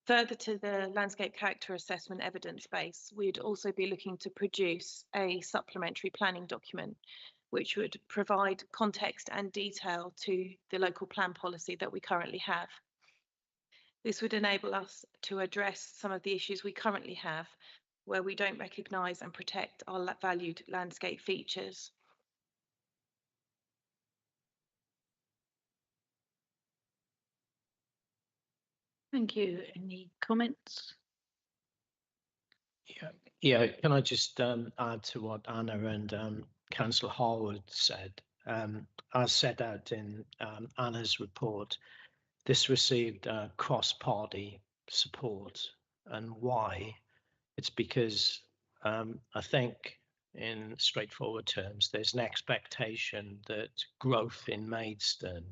Further to the landscape character assessment evidence base, we'd also be looking to produce a supplementary planning document, which would provide context and detail to the local plan policy that we currently have. This would enable us to address some of the issues we currently have, where we don't recognise and protect our valued landscape features. Thank you. Any comments? Yeah. Can I just add to what Anna and Councillor Harwood said? As set out in Anna's report, this received cross-party support. And why? It's because I think in straightforward terms, there's an expectation that growth in Maidstone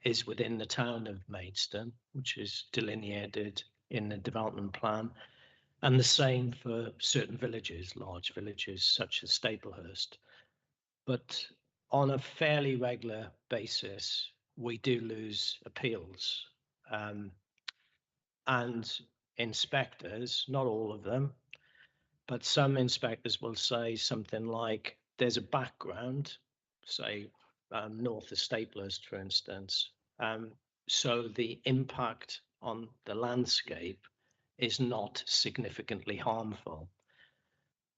is within the town of Maidstone, which is delineated in the development plan, and the same for certain villages, large villages such as Staplehurst. But on a fairly regular basis, we do lose appeals. And inspectors, not all of them, but some inspectors will say something like, there's a background, say north of Staplehurst, for instance. So the impact on the landscape is not significantly harmful.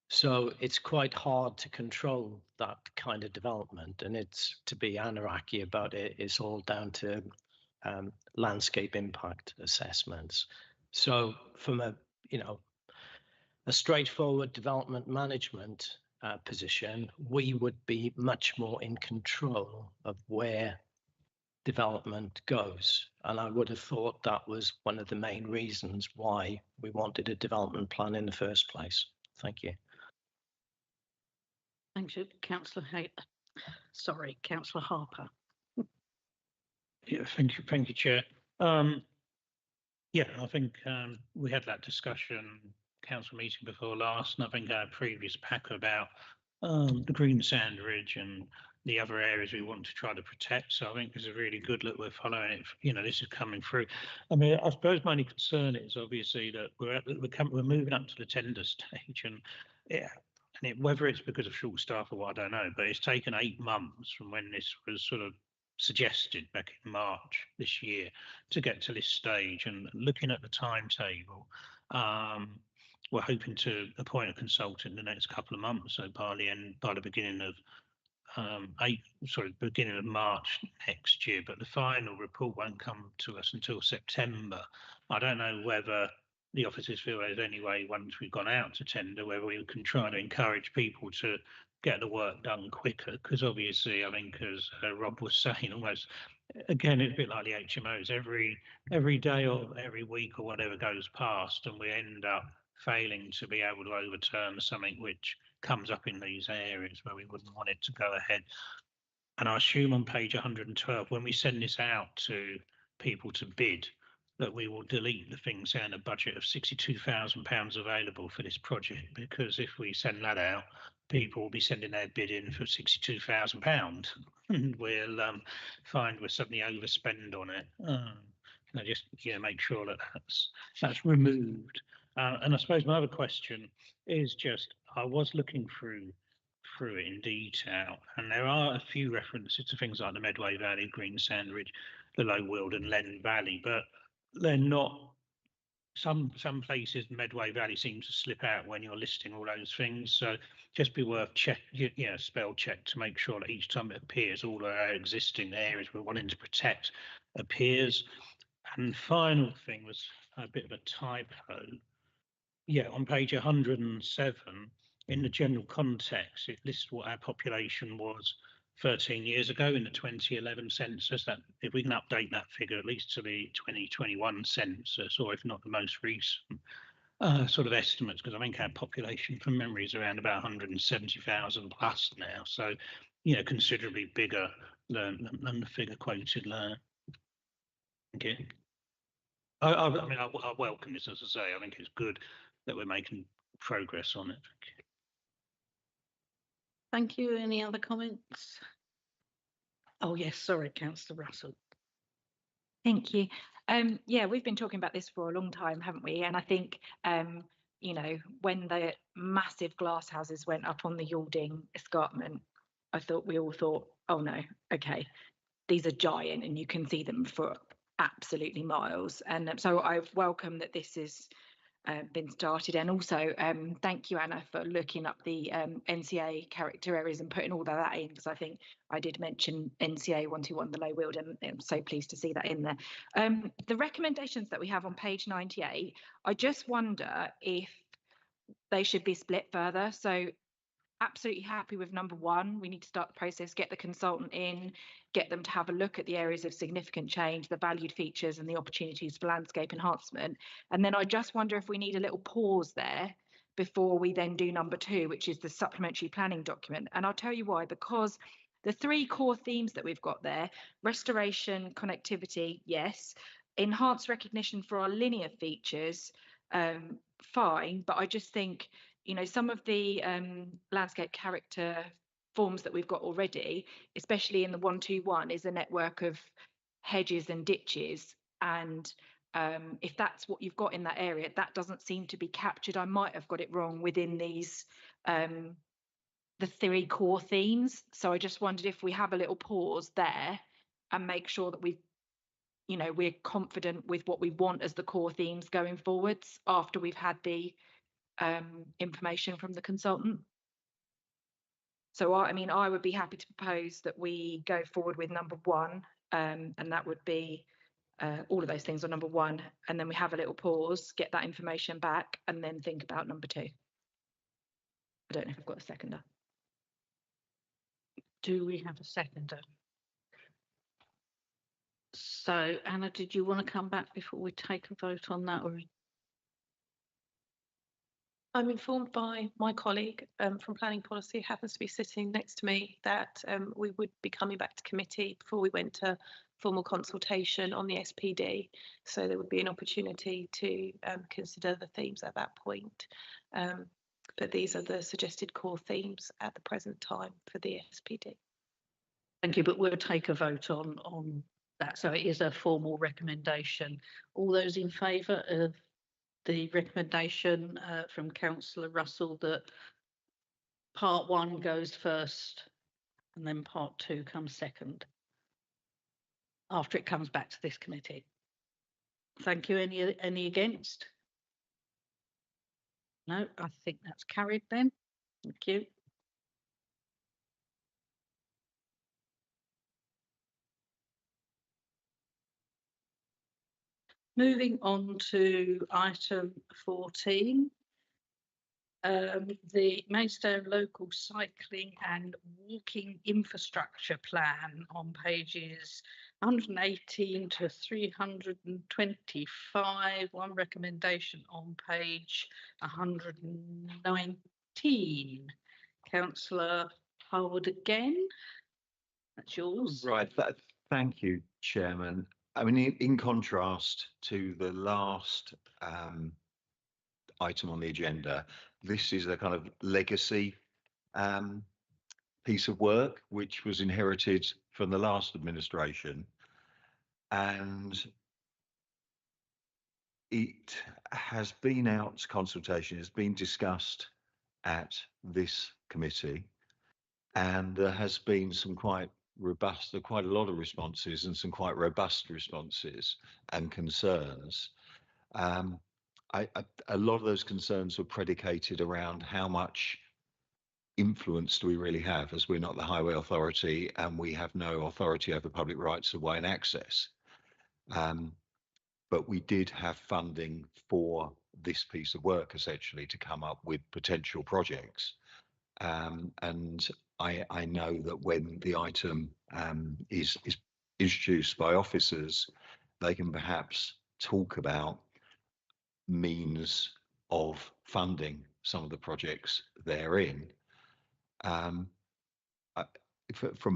So it's quite hard to control that kind of development. And it's, to be anarchy about it, it's all down to landscape impact assessments. So from a, a straightforward development management position, we would be much more in control of where development goes. And I would have thought that was one of the main reasons why we wanted a development plan in the first place. Thank you. Thank you, Councillor Councillor Harper. Yeah, thank you, Chair. Yeah, I think we had that discussion council meeting before last, and I think our previous pack about the Green Sand Ridge and the other areas we want to try to protect. So I think it's a really good look. We're following it. This is coming through. I mean, I suppose my only concern is obviously that we're moving up to the tender stage, and whether it's because of short staff or what, I don't know, but it's taken 8 months from when this was sort of suggested back in March this year to get to this stage. And looking at the timetable, we're hoping to appoint a consultant in the next couple of months, so by the beginning of beginning of March next year. But the final report won't come to us until September. I don't know whether the officers feel there's any way, once we've gone out to tender, whether we can try to encourage people to get the work done quicker, because obviously, I think, as Rob was saying, almost again, it's a bit like the HMOs. Every day or every week or whatever goes past, and we end up failing to be able to overturn something which comes up in these areas where we wouldn't want it to go ahead. And I assume on page 112, when we send this out to people to bid, that we will delete the thing saying a budget of £62,000 available for this project, because if we send that out, people will be sending their bid in for £62,000, and we'll find we're suddenly overspend on it. Just make sure that that's removed. And I suppose my other question is just, I was looking through it in detail, and there are a few references to things like the Medway Valley, Green Sand Ridge, the Low Weald and Len Valley, but they're not. Some places Medway Valley seems to slip out when you're listing all those things, so just be worth spell check to make sure that each time it appears, all of our existing areas we're wanting to protect appears. And final thing was a bit of a typo. Yeah, on page 107, in the general context, it lists what our population was 13 years ago in the 2011 census. That if we can update that figure at least to the 2021 census, or if not the most recent sort of estimates, because I think our population from memory is around about 170,000 plus now, so considerably bigger than the figure quoted there. Thank you. I mean, I welcome this, as I say. I think it's good that we're making progress on it. Thank you. Any other comments? Oh yes, sorry, Councillor Russell. Thank you. Yeah, we've been talking about this for a long time, haven't we? And I think, when the massive glass houses went up on the Yalding escarpment, we all thought, oh no, okay, these are giant and you can see them for absolutely miles. And so I welcome that this is been started, and also thank you, Anna, for looking up the NCA character areas and putting all that in, because I think I did mention NCA 121, the Low Weald, and I'm so pleased to see that in there. The recommendations that we have on page 98, I just wonder if they should be split further. So absolutely happy with number one. We need to start the process, get the consultant in, get them to have a look at the areas of significant change, the valued features and the opportunities for landscape enhancement. And then I just wonder if we need a little pause there before we then do number two, which is the supplementary planning document. And I'll tell you why, because the three core themes that we've got there, restoration, connectivity, yes, enhanced recognition for our linear features, fine, but I just think, you know, some of the landscape character forms that we've got already, especially in the 121, is a network of hedges and ditches. And if that's what you've got in that area, that doesn't seem to be captured. I might have got it wrong within these, the three core themes. So I just wondered if we have a little pause there and make sure that we're confident with what we want as the core themes going forwards after we've had the information from the consultant. So I would be happy to propose that we go forward with number one, and that would be all of those things on number one, and then we have a little pause, get that information back, and then think about number two. I don't know if I've got a seconder. Do we have a seconder? So Anna, did you want to come back before we take a vote on that, or? I'm informed by my colleague from Planning Policy, who happens to be sitting next to me, that we would be coming back to committee before we went to formal consultation on the SPD. So there would be an opportunity to consider the themes at that point. But these are the suggested core themes at the present time for the SPD. Thank you, but we'll take a vote on that. So it is a formal recommendation. All those in favour of the recommendation from Councillor Russell that part one goes first and then part two comes second after it comes back to this committee? Thank you. Any against? No, I think that's carried then. Thank you. Moving on to item 14, the Maidstone Local Cycling and Walking Infrastructure Plan on pages 118 to 325, one recommendation on page 119. Councillor Harwood again, that's yours. Right, thank you, Chairman. I mean, in contrast to the last item on the agenda, this is a kind of legacy piece of work which was inherited from the last administration, and it has been out to consultation, it's been discussed at this committee, and there has been some quite a lot of responses and some quite robust responses and concerns. A lot of those concerns were predicated around how much influence do we really have, as we're not the highway authority and we have no authority over public rights of way and access. But we did have funding for this piece of work essentially to come up with potential projects. And I know that when the item is introduced by officers, they can perhaps talk about means of funding some of the projects therein. From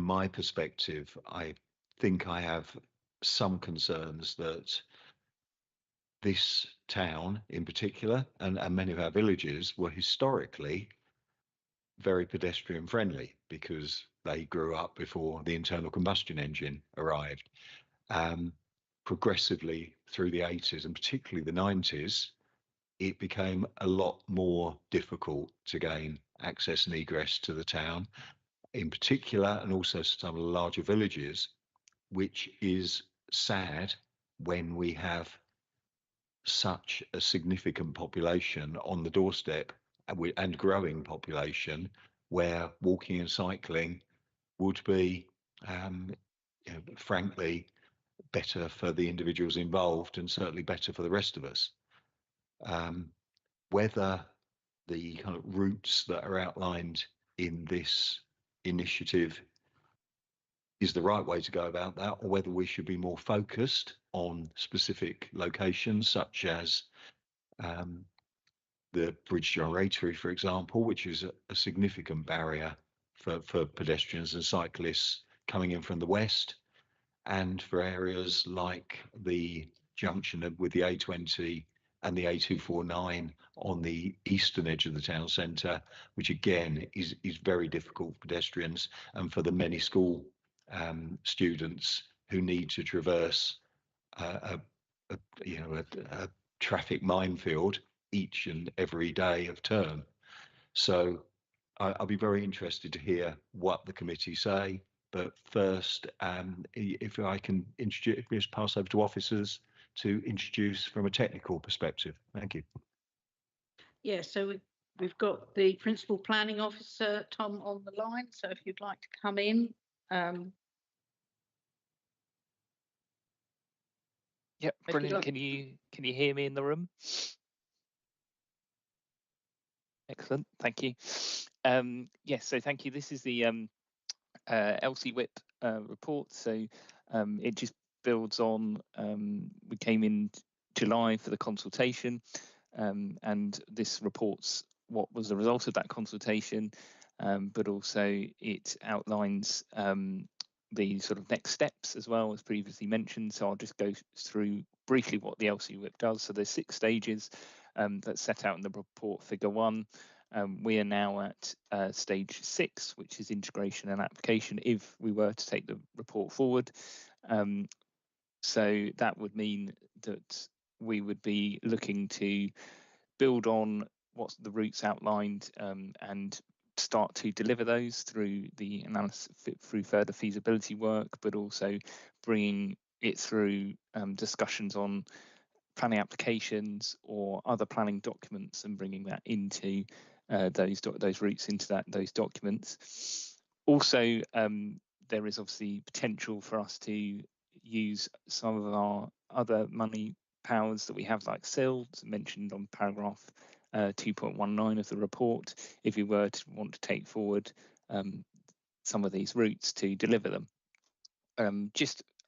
my perspective, I think I have some concerns that this town in particular, and many of our villages, were historically very pedestrian friendly because they grew up before the internal combustion engine arrived. Progressively through the 80s and particularly the 90s, it became a lot more difficult to gain access and egress to the town in particular, and also some of the larger villages, which is sad when we have such a significant population on the doorstep and growing population, where walking and cycling would be, frankly, better for the individuals involved and certainly better for the rest of us. Whether the kind of routes that are outlined in this initiative is the right way to go about that, or whether we should be more focused on specific locations, such as the Bridge to Rotary, for example, which is a significant barrier for pedestrians and cyclists coming in from the west, and for areas like the junction with the A20 and the A249 on the eastern edge of the town centre, which again is very difficult for pedestrians and for the many school students who need to traverse a traffic minefield each and every day of term. So I'll be very interested to hear what the committee say. But first, if I can just pass over to officers to introduce from a technical perspective. Thank you. Yeah, so we've got the Principal Planning Officer, Tom, on the line. So if you'd like to come in. Yep, brilliant. Can you hear me in the room? Excellent, thank you. Yes, so thank you. This is the LCWIP report. So it just builds on, we came in July for the consultation, and this reports what was the result of that consultation, but also it outlines the sort of next steps as well as previously mentioned. So I'll just go through briefly what the LCWIP does. So there's 6 stages that's set out in the report, figure 1. We are now at stage 6, which is integration and application, if we were to take the report forward. So that would mean that we would be looking to build on what's the routes outlined and start to deliver those through the analysis, through further feasibility work, but also bringing it through discussions on planning applications or other planning documents and bringing that into those routes into those documents. Also, there is obviously potential for us to use some of our other money powers that we have, like SIL, mentioned on paragraph 2.19 of the report, if we were to want to take forward some of these routes to deliver them.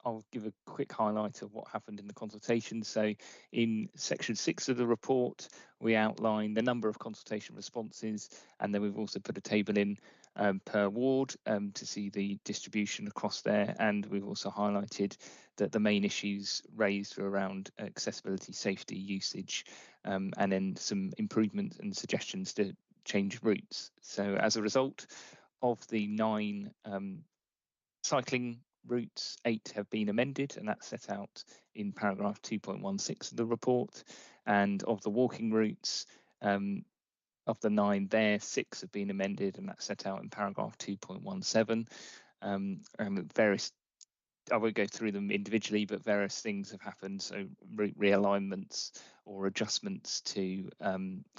I'll give a quick highlight of what happened in the consultation. So in section 6 of the report, we outline the number of consultation responses, and then we've also put a table in per ward to see the distribution across there. And we've also highlighted that the main issues raised were around accessibility, safety, usage, and then some improvements and suggestions to change routes. So as a result of the 9 cycling routes, 8 have been amended, and that's set out in paragraph 2.16 of the report. And of the walking routes, of the 9 there, 6 have been amended, and that's set out in paragraph 2.17. Various, I won't go through them individually, but various things have happened. So route realignments or adjustments to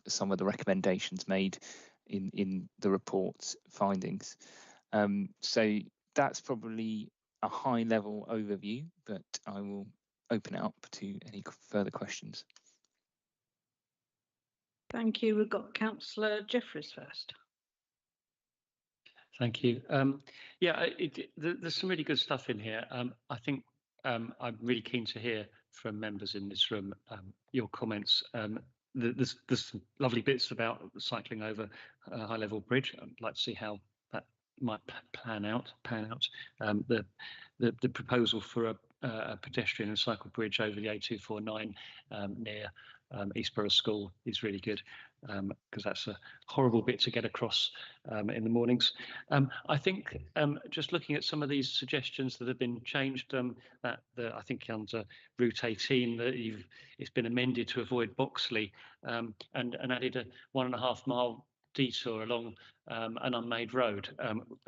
some of the recommendations made in the report's findings. So that's probably a high level overview, but I will open it up to any further questions. Thank you. We've got Councillor Jeffries first. Thank you. Yeah, there's some really good stuff in here. I think I'm really keen to hear from members in this room your comments. There's some lovely bits about cycling over a high level bridge. I'd like to see how that might pan out. The proposal for a pedestrian and cycle bridge over the A249 near Eastborough School is really good, because that's a horrible bit to get across in the mornings. I think just looking at some of these suggestions that have been changed, I think under Route 18 that it's been amended to avoid Boxley and added a 1.5 mile detour along an unmade road.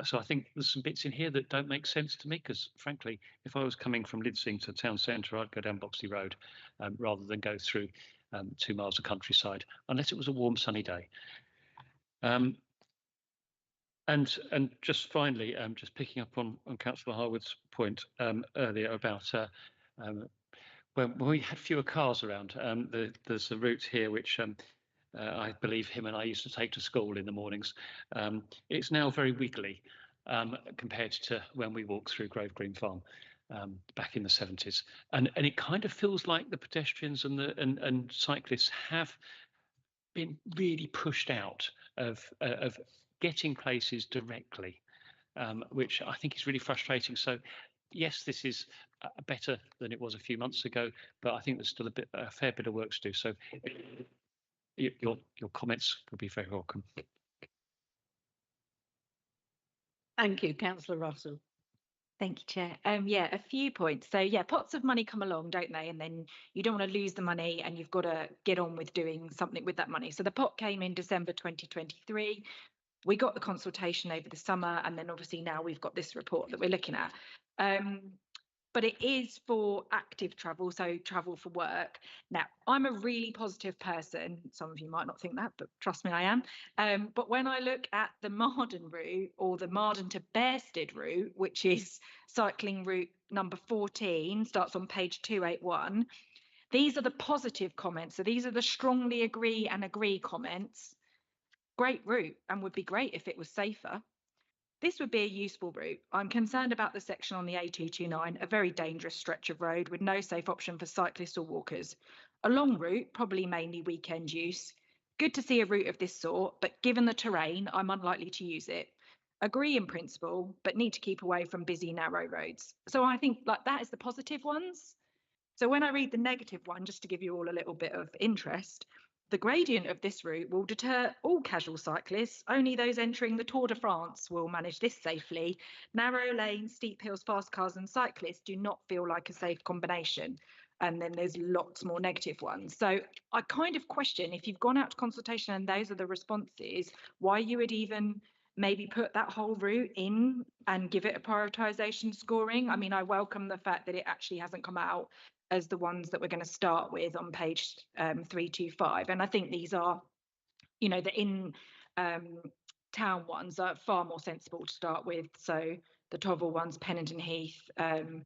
So I think there's some bits in here that don't make sense to me, because frankly, if I was coming from Lidsing to town centre, I'd go down Boxley Road rather than go through 2 miles of countryside, unless it was a warm sunny day. And just finally, just picking up on Councillor Harwood's point earlier about when we had fewer cars around, there's a route here which I believe him and I used to take to school in the mornings. It's now very wiggly compared to when we walked through Grove Green Farm back in the 70s. And it kind of feels like the pedestrians and cyclists have been really pushed out of getting places directly, which I think is really frustrating. So yes, this is better than it was a few months ago, but I think there's still a fair bit of work to do. So your comments would be very welcome. Thank you, Councillor Russell. Thank you, Chair. Yeah, a few points. So yeah, pots of money come along, don't they? And then you don't want to lose the money and you've got to get on with doing something with that money. So the pot came in December 2023. We got the consultation over the summer, and then obviously now we've got this report that we're looking at. But it is for active travel, so travel for work. Now, I'm a really positive person. Some of you might not think that, but trust me, I am. But when I look at the Marden route, or the Marden to Bearsted route, which is cycling route number 14, starts on page 281, these are the positive comments. So these are the strongly agree and agree comments. Great route, and would be great if it was safer. This would be a useful route. I'm concerned about the section on the A229, a very dangerous stretch of road with no safe option for cyclists or walkers. A long route, probably mainly weekend use. Good to see a route of this sort, but given the terrain, I'm unlikely to use it. Agree in principle, but need to keep away from busy, narrow roads. So I think like that is the positive ones. So when I read the negative one, just to give you all a little bit of interest, the gradient of this route will deter all casual cyclists. Only those entering the Tour de France will manage this safely. Narrow lanes, steep hills, fast cars and cyclists do not feel like a safe combination. And then there's lots more negative ones. So I kind of question, if you've gone out to consultation and those are the responses, why you would even maybe put that whole route in and give it a prioritisation scoring. I mean, I welcome the fact that it actually hasn't come out as the ones that we're going to start with on page 325. And I think these are, you know, the in town ones are far more sensible to start with. So the Tovel ones, Pennington Heath and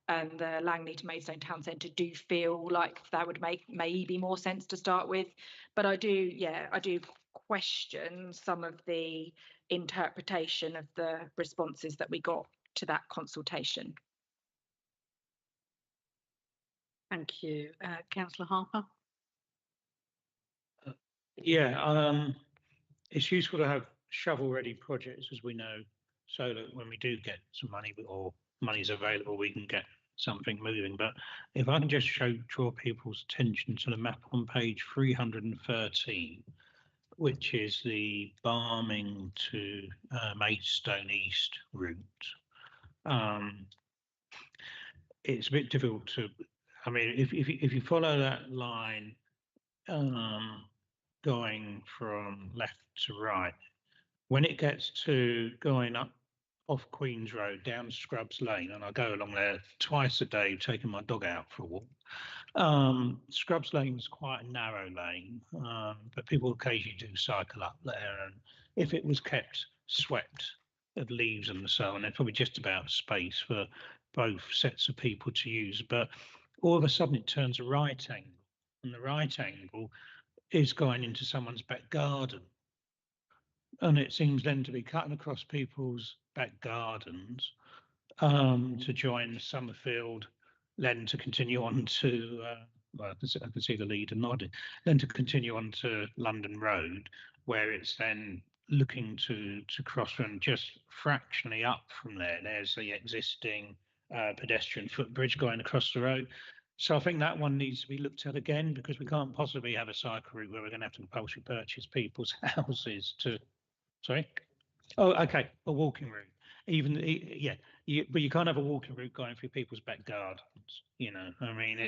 the Langley to Maidstone Town Centre do feel like that would make maybe more sense to start with. But I do question some of the interpretation of the responses that we got to that consultation. Thank you. Councillor Harper. It's useful to have shovel-ready projects, as we know, so that when we do get some money or money's available, we can get something moving. But if I can just draw people's attention to the map on page 313, which is the Barming to Maidstone East route. It's a bit difficult to, I mean, if you follow that line going from left to right, when it gets to going up off Queen's Road down Scrubs Lane, and I go along there twice a day taking my dog out for a walk. Scrubs Lane is quite a narrow lane, but people occasionally do cycle up there, and if it was kept swept of leaves and so on, there's probably just about space for both sets of people to use. But all of a sudden it turns a right angle, and the right angle is going into someone's back garden. And it seems then to be cutting across people's back gardens to join Summerfield, then to continue on to, well, I can see the leader nodding, then to continue on to London Road, where it's then looking to cross from just fractionally up from there. There's the existing pedestrian footbridge going across the road. So I think that one needs to be looked at again, because we can't possibly have a cycle route where we're going to have to compulsory purchase people's houses to. Sorry? Oh, okay, a walking route. But you can't have a walking route going through people's back gardens. You know, I mean,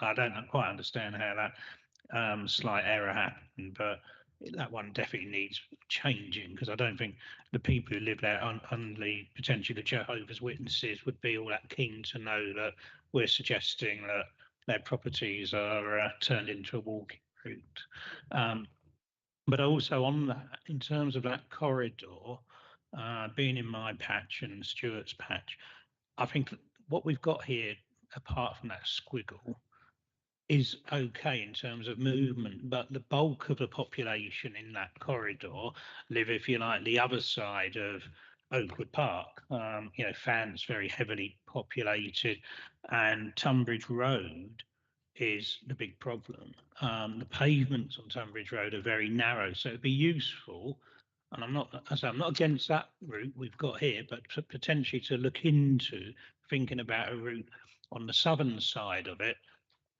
I don't quite understand how that slight error happened, but that one definitely needs changing, because I don't think the people who live there on the potentially the Jehovah's Witnesses would be all that keen to know that we're suggesting that their properties are turned into a walking route. But also on that, in terms of that corridor, being in my patch and Stuart's patch, I think what we've got here, apart from that squiggle, is okay in terms of movement, but the bulk of the population in that corridor live, if you like, the other side of Oakwood Park. Fant's very heavily populated, and Tunbridge Road is the big problem. The pavements on Tunbridge Road are very narrow, so it'd be useful. And I'm not against that route we've got here, but potentially to look into thinking about a route on the southern side of it,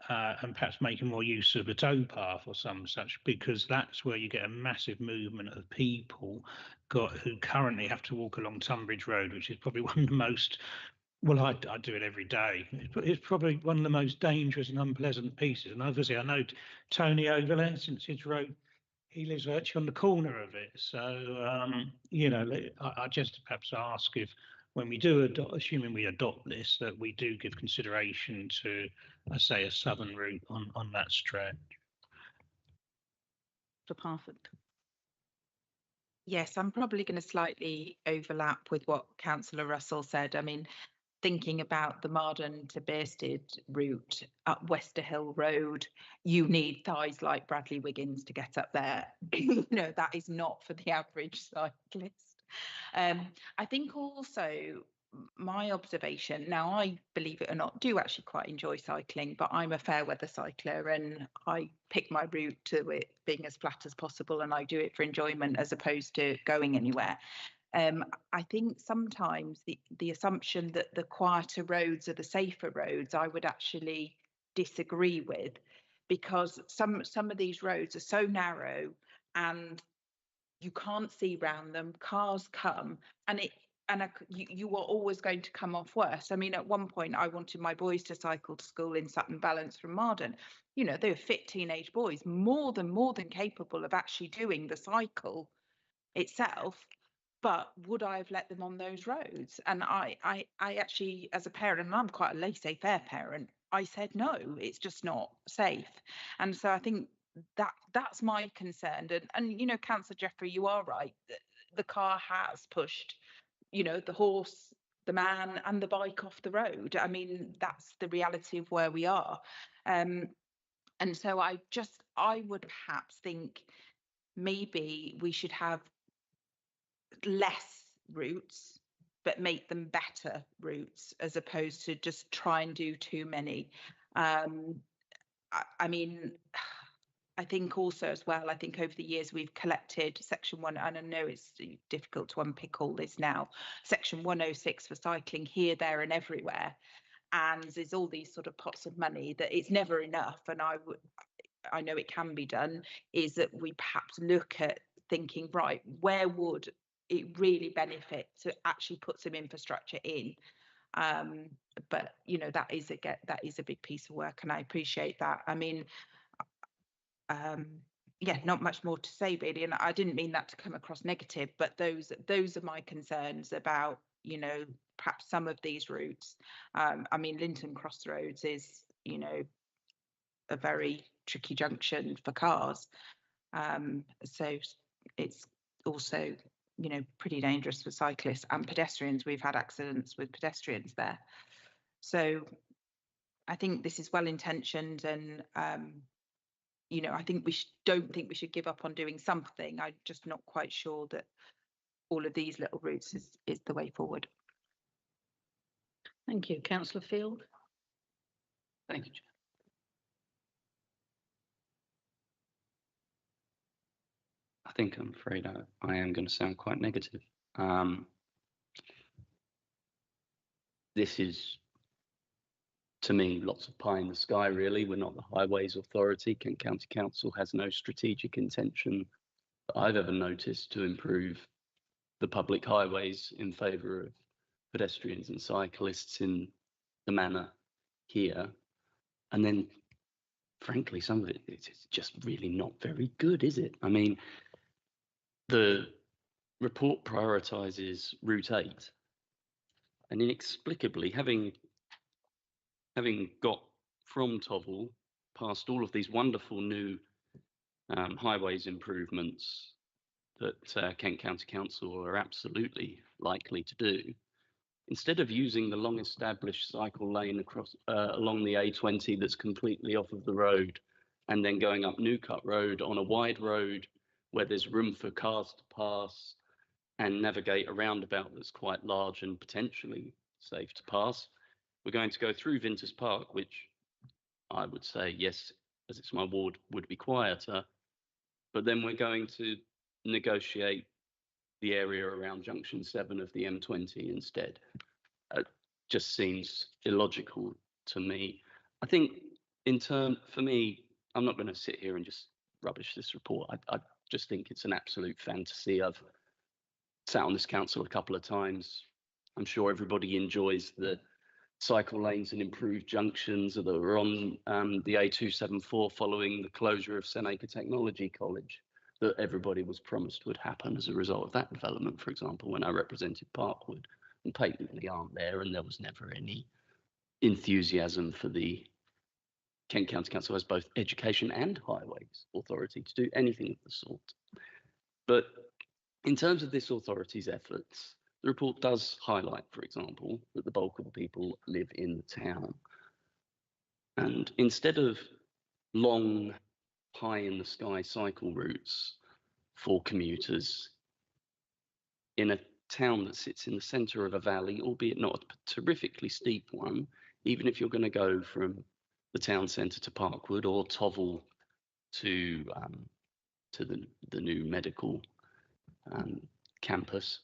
and perhaps making more use of a towpath or some such, because that's where you get a massive movement of people who currently have to walk along Tunbridge Road, which is probably one of the most, well, I do it every day. It's probably one of the most dangerous and unpleasant pieces. And obviously, I know Tony over there, since his road, he lives virtually on the corner of it. So, I just perhaps ask if, when we do assuming we adopt this, that we do give consideration to, I say, a southern route on that stretch. For Parford. Yes, I'm probably going to slightly overlap with what Councillor Russell said. I mean, thinking about the Marden to Bearsted route up Westerhill Road, you need thighs like Bradley Wiggins to get up there. That is not for the average cyclist. I think also my observation, now I, believe it or not, do actually quite enjoy cycling, but I'm a fair weather cycler and I pick my route to it being as flat as possible, and I do it for enjoyment as opposed to going anywhere. I think sometimes the assumption that the quieter roads are the safer roads, I would actually disagree with, because some of these roads are so narrow and you can't see round them. Cars come, and you are always going to come off worse. I mean, at one point, I wanted my boys to cycle to school in Sutton Balance from Marden. They were fit teenage boys, more than capable of actually doing the cycle itself. But would I have let them on those roads? And I actually, as a parent, and I'm quite a laissez-faire parent, I said no, it's just not safe. And so I think that's my concern. And Councillor Jeffrey, you are right. The car has pushed, the horse, the man, and the bike off the road. I mean, that's the reality of where we are. And so I would perhaps think maybe we should have less routes, but make them better routes, as opposed to just try and do too many. I mean, I think also as well, I think over the years we've collected Section 1, and I know it's difficult to unpick all this now, Section 106 for cycling here, there and everywhere. And there's all these sort of pots of money that it's never enough. And I know it can be done, is that we perhaps look at thinking, right, where would it really benefit to actually put some infrastructure in? But that is a big piece of work, and I appreciate that. I mean, not much more to say really, and I didn't mean that to come across negative, but those are my concerns about perhaps some of these routes. I mean, Linton Crossroads is a very tricky junction for cars, so it's also pretty dangerous for cyclists and pedestrians. We've had accidents with pedestrians there. So I think this is well intentioned, and I think don't think we should give up on doing something. I'm just not quite sure that all of these little routes is the way forward. Thank you. Councillor Field. Thank you, Chair. I think I'm afraid I am going to sound quite negative. This is, to me, lots of pie in the sky, really. We're not the Highways Authority. Kent County Council has no strategic intention that I've ever noticed to improve the public highways in favour of pedestrians and cyclists in the manner here. And then, frankly, some of it's just really not very good, is it? I mean, the report prioritises Route 8, and inexplicably, having got from Tovel past all of these wonderful new highways improvements that Kent County Council are absolutely likely to do, instead of using the long established cycle lane across along the A20 that's completely off of the road and then going up Newcut Road on a wide road where there's room for cars to pass and navigate a roundabout that's quite large and potentially safe to pass, we're going to go through Vinters Park, which I would say, yes, as it's my ward, would be quieter, but then we're going to negotiate the area around Junction 7 of the M20 instead. Just seems illogical to me. I think for me, I'm not going to sit here and just rubbish this report. I just think it's an absolute fantasy. I've sat on this council a couple of times. I'm sure everybody enjoys the cycle lanes and improved junctions that are on the A274 following the closure of Seneca Technology College that everybody was promised would happen as a result of that development, for example, when I represented Parkwood, and patently aren't there, and there was never any enthusiasm for the Kent County Council as both education and highways authority to do anything of the sort. But in terms of this authority's efforts, the report does highlight, for example, that the bulk of the people live in the town. And instead of long, pie-in-the-sky cycle routes for commuters in a town that sits in the centre of a valley, albeit not a terrifically steep one, even if you're going to go from the town centre to Parkwood or Tovel to the new medical campus,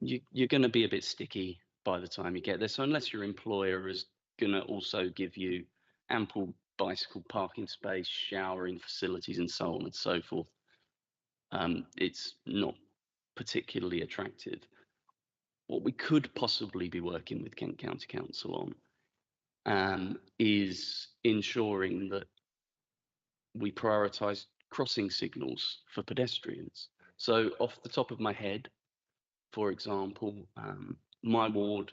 you're going to be a bit sticky by the time you get there. So unless your employer is going to also give you ample bicycle parking space, showering facilities, and so on and so forth, it's not particularly attractive. What we could possibly be working with Kent County Council on is ensuring that we prioritise crossing signals for pedestrians. So off the top of my head, for example, my ward,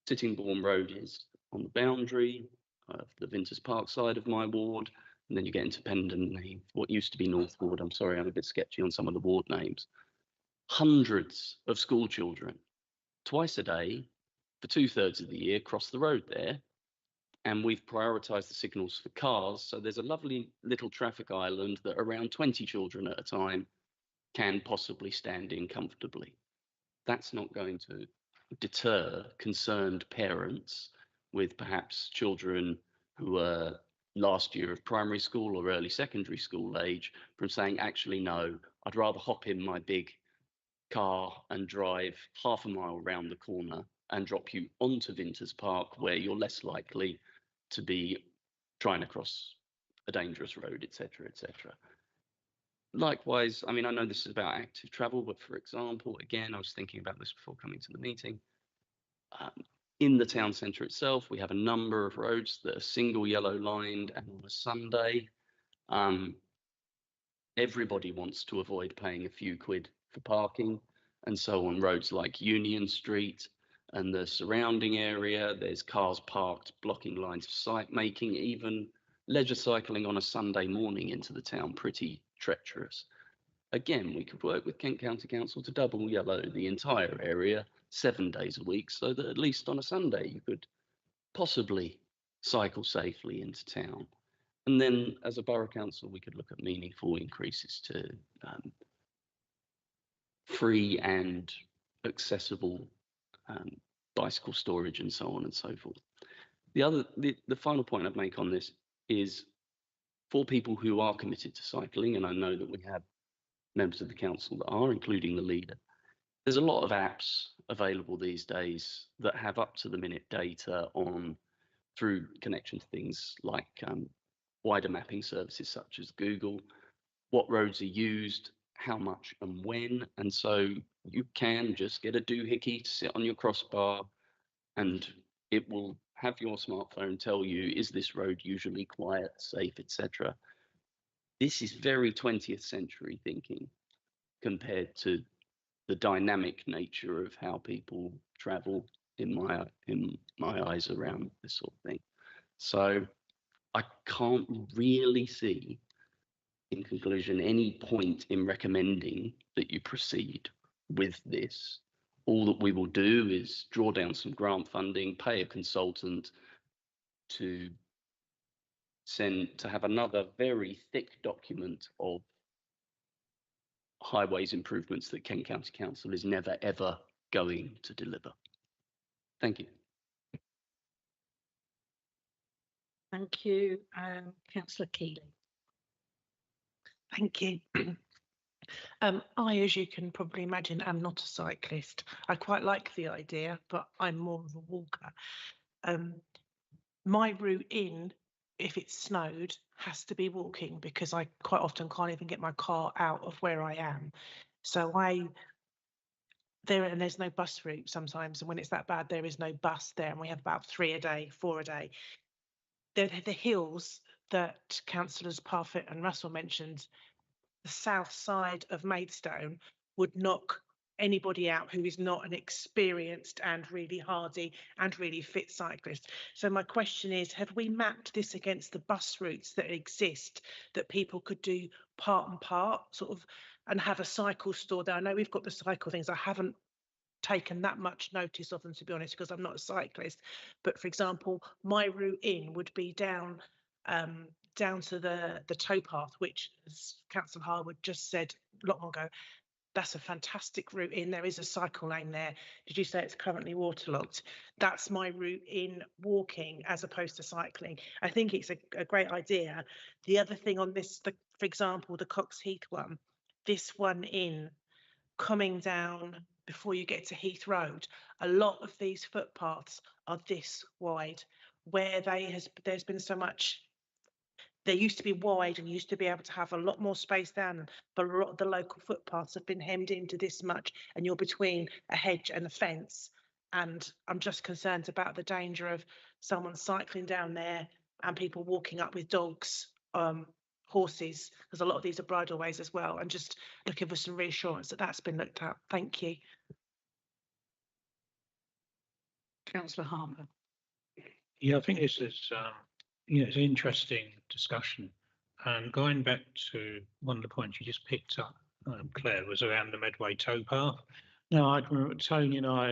Sittingbourne Road is on the boundary of the Vinters Park side of my ward, and then you get into Pendon, what used to be North Ward. I'm sorry, I'm a bit sketchy on some of the ward names. Hundreds of school children, twice a day, for 2/3 of the year, cross the road there. And we've prioritised the signals for cars. So there's a lovely little traffic island that around 20 children at a time can possibly stand in comfortably. That's not going to deter concerned parents with perhaps children who are last year of primary school or early secondary school age from saying, actually, no, I'd rather hop in my big car and drive half a mile around the corner and drop you onto Vinters Park, where you're less likely to be trying to cross a dangerous road, etc., etc. Likewise, I mean, I know this is about active travel, but for example, again, I was thinking about this before coming to the meeting. In the town centre itself, we have a number of roads that are single yellow lined, and on a Sunday, everybody wants to avoid paying a few quid for parking. And so on roads like Union Street and the surrounding area, there's cars parked, blocking lines of sight, making even leisure cycling on a Sunday morning into the town pretty treacherous. Again, we could work with Kent County Council to double yellow the entire area 7 days a week, so that at least on a Sunday you could possibly cycle safely into town. And then as a borough council, we could look at meaningful increases to free and accessible bicycle storage and so on and so forth. The final point I'd make on this is for people who are committed to cycling, and I know that we have members of the council that are, including the leader, there's a lot of apps available these days that have up to the minute data on through connection to things like wider mapping services such as Google, what roads are used, how much and when. And so you can just get a doohickey to sit on your crossbar and it will have your smartphone tell you, is this road usually quiet, safe, etc. This is very 20th century thinking compared to the dynamic nature of how people travel in my eyes around this sort of thing. So I can't really see, in conclusion, any point in recommending that you proceed with this all that we will do is draw down some grant funding, pay a consultant to have another very thick document of highways improvements that Kent County Council is never ever going to deliver. Thank you. Thank you, Councillor Keeley. Thank you. I, as you can probably imagine, am not a cyclist. I quite like the idea, but I'm more of a walker. My route in, if it's snowed, has to be walking because I quite often can't even get my car out of where I am. So there's no bus route sometimes, and when it's that bad, there is no bus there, and we have about 3 a day, 4 a day. The hills that Councillors Parfitt and Russell mentioned, the south side of Maidstone would knock anybody out who is not an experienced and really hardy and really fit cyclist. So my question is, have we mapped this against the bus routes that exist that people could do part and part, sort of, and have a cycle store there? I know we've got the cycle things. I haven't taken that much notice of them, to be honest, because I'm not a cyclist. But for example, my route in would be down to the towpath, which, as Councillor Harwood just said a lot ago, that's a fantastic route in. There is a cycle lane there. Did you say it's currently waterlogged? That's my route in walking as opposed to cycling. I think it's a great idea. The other thing on this, for example, the Cox Heath one, this one in coming down before you get to Heath Road, a lot of these footpaths are this wide, where there's been so much. They used to be wide and used to be able to have a lot more space down, but a lot of the local footpaths have been hemmed into this much, and you're between a hedge and a fence. And I'm just concerned about the danger of someone cycling down there and people walking up with dogs, horses, because a lot of these are bridleways as well, and just looking for some reassurance that that's been looked at. Thank you. Councillor Harper. Yeah, I think this is it's an interesting discussion. And going back to one of the points you just picked up, Claire, was around the Medway towpath. Now, I remember Tony and I,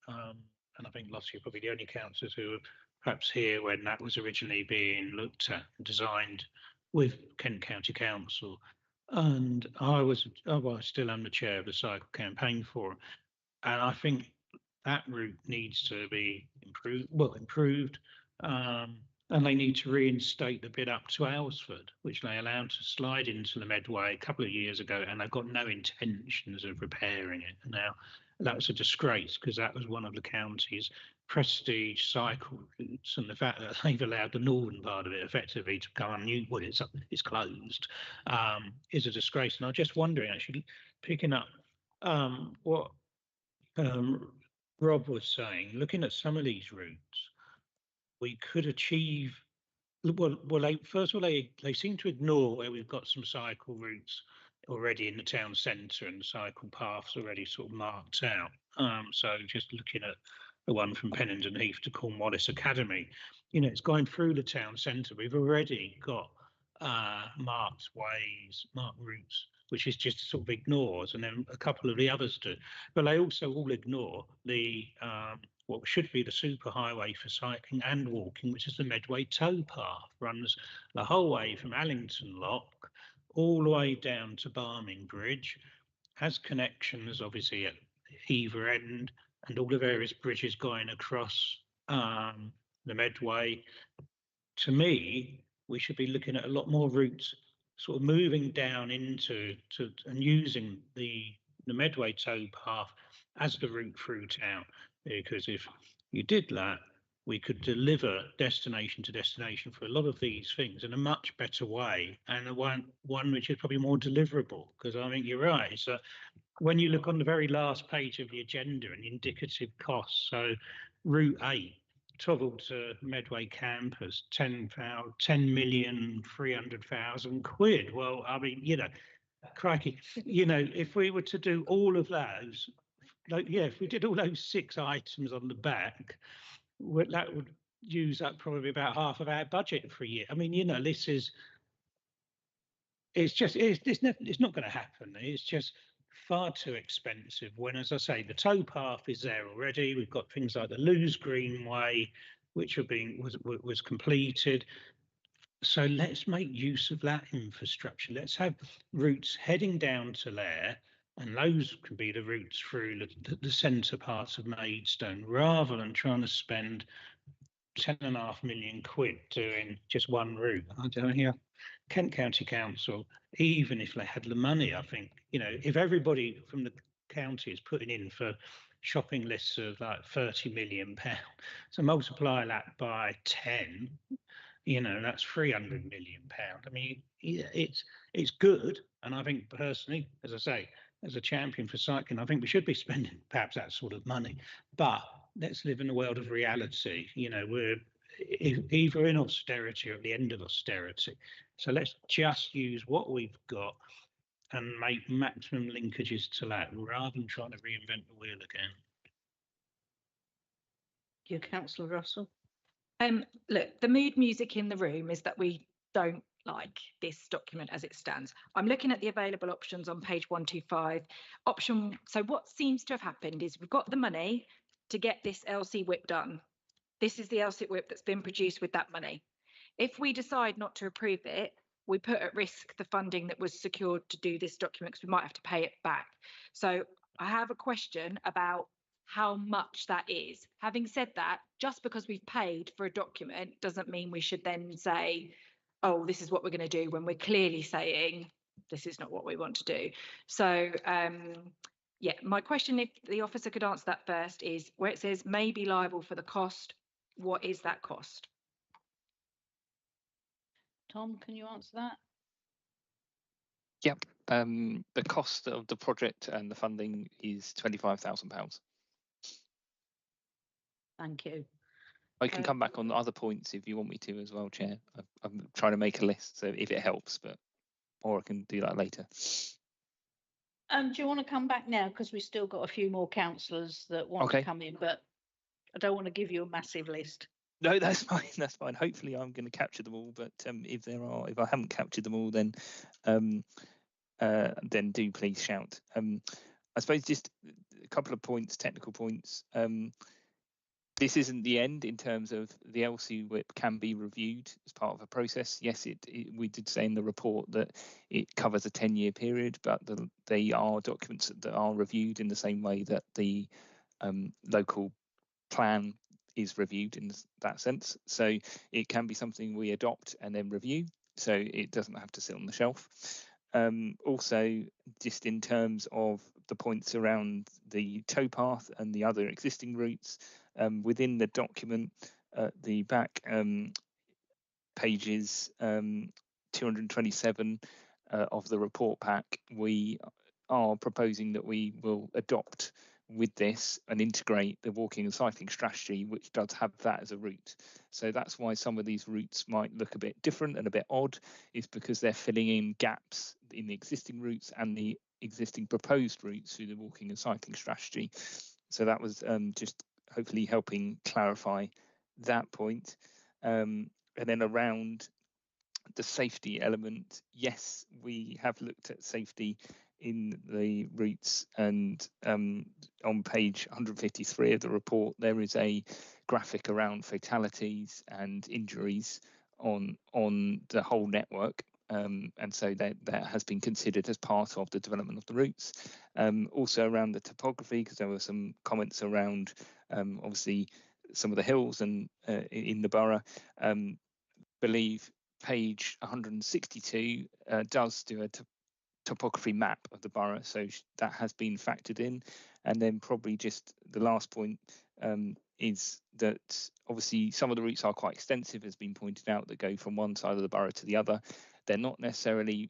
and I think lots of you are probably the only councillors who were perhaps here when that was originally being looked at and designed with Kent County Council. And I still am the chair of the cycle campaign forum. And I think that route needs to be improved. And they need to reinstate the bit up to Aylesford, which they allowed to slide into the Medway a couple of years ago, and they've got no intentions of repairing it. Now, that was a disgrace because that was one of the county's prestige cycle routes, and the fact that they've allowed the northern part of it effectively to go unused, well, it's closed, is a disgrace. And I'm just wondering, actually, picking up what Rob was saying, looking at some of these routes, we could achieve, first of all, they seem to ignore where we've got some cycle routes already in the town centre and cycle paths already sort of marked out. So just looking at the one from Pennington Heath to Cornwallis Academy, it's going through the town centre. We've already got marked ways, marked routes, which is just sort of ignores, and then a couple of the others do. But they also all ignore the what should be the superhighway for cycling and walking, which is the Medway towpath, runs the whole way from Allington Lock all the way down to Barming Bridge, has connections obviously at either end, and all the various bridges going across the Medway. To me, we should be looking at a lot more routes, sort of moving down into and using the Medway towpath as the route through town. Because if you did that, we could deliver destination to destination for a lot of these things in a much better way, and one which is probably more deliverable. Because I think you're right. So when you look on the very last page of the agenda and indicative costs, so Route 8, Toggle to Medway Campus, 10,300,000 quid. Well, I mean, crikey, if we were to do all of those, if we did all those 6 items on the back, that would use up probably about half of our budget for a year. I mean, this is, it's not going to happen. It's just far too expensive when, as I say, the towpath is there already. We've got things like the Lewes Greenway, which was completed. So let's make use of that infrastructure. Let's have routes heading down to there, and those can be the routes through the centre parts of Maidstone, rather than trying to spend 10.5 million quid doing just one route. I don't know. Kent County Council, even if they had the money, I think, if everybody from the county is putting in for shopping lists of like 30 million pounds, so multiply that by 10, that's 300 million pound. I mean, it's good, and I think personally, as I say, as a champion for cycling, I think we should be spending perhaps that sort of money. But let's live in a world of reality. We're either in austerity or at the end of austerity. So let's just use what we've got and make maximum linkages to that, rather than trying to reinvent the wheel again. You, Councillor Russell. Look, the mood music in the room is that we don't like this document as it stands. I'm looking at the available options on page 125. So what seems to have happened is we've got the money to get this LC whip done. This is the LC whip that's been produced with that money. If we decide not to approve it, we put at risk the funding that was secured to do this document, because we might have to pay it back. So I have a question about how much that is. Having said that, just because we've paid for a document doesn't mean we should then say, oh, this is what we're going to do, when we're clearly saying this is not what we want to do. So yeah, my question, if the officer could answer that first, is where it says may be liable for the cost, what is that cost? Tom, can you answer that? Yep. The cost of the project and the funding is £25,000. Thank you. I can come back on other points if you want me to as well, Chair. I'm trying to make a list, so if it helps, or I can do that later. Do you want to come back now, because we've still got a few more councillors that want to come in, but I don't want to give you a massive list. No, that's fine. That's fine. Hopefully, I'm going to capture them all. But if I haven't captured them all, then do please shout. I suppose just a couple of points, technical points. This isn't the end in terms of the LC whip can be reviewed as part of a process. Yes, we did say in the report that it covers a 10-year period, but they are documents that are reviewed in the same way that the local plan is reviewed in that sense. So it can be something we adopt and then review, so it doesn't have to sit on the shelf. Also, just in terms of the points around the towpath and the other existing routes, within the document at the back, pages 227 of the report pack, we are proposing that we will adopt with this and integrate the walking and cycling strategy, which does have that as a route. So that's why some of these routes might look a bit different and a bit odd, is because they're filling in gaps in the existing routes and the existing proposed routes through the walking and cycling strategy. So that was just hopefully helping clarify that point. And then around the safety element, yes, we have looked at safety in the routes, and on page 153 of the report there is a graphic around fatalities and injuries on the whole network, and so that has been considered as part of the development of the routes. Also around the topography, because there were some comments around obviously some of the hills and in the borough. Believe page 162 does do a topography map of the borough, so that has been factored in. And then probably just the last point is that obviously some of the routes are quite extensive, has been pointed out, that go from one side of the borough to the other. They're not necessarily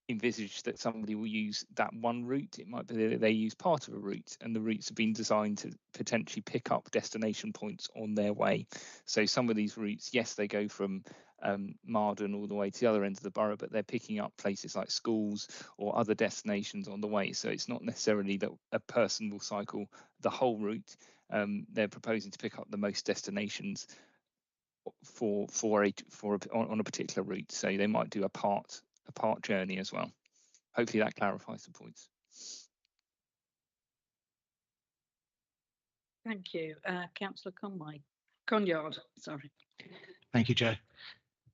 envisaged that somebody will use that one route. It might be that they use part of a route, and the routes have been designed to potentially pick up destination points on their way. So some of these routes, yes, they go from Marden all the way to the other end of the borough, but they're picking up places like schools or other destinations on the way. So it's not necessarily that a person will cycle the whole route. They're proposing to pick up the most destinations on a particular route. So they might do a part journey as well. Hopefully that clarifies the points. Thank you. Councillor Conyard, sorry. Thank you, Joe.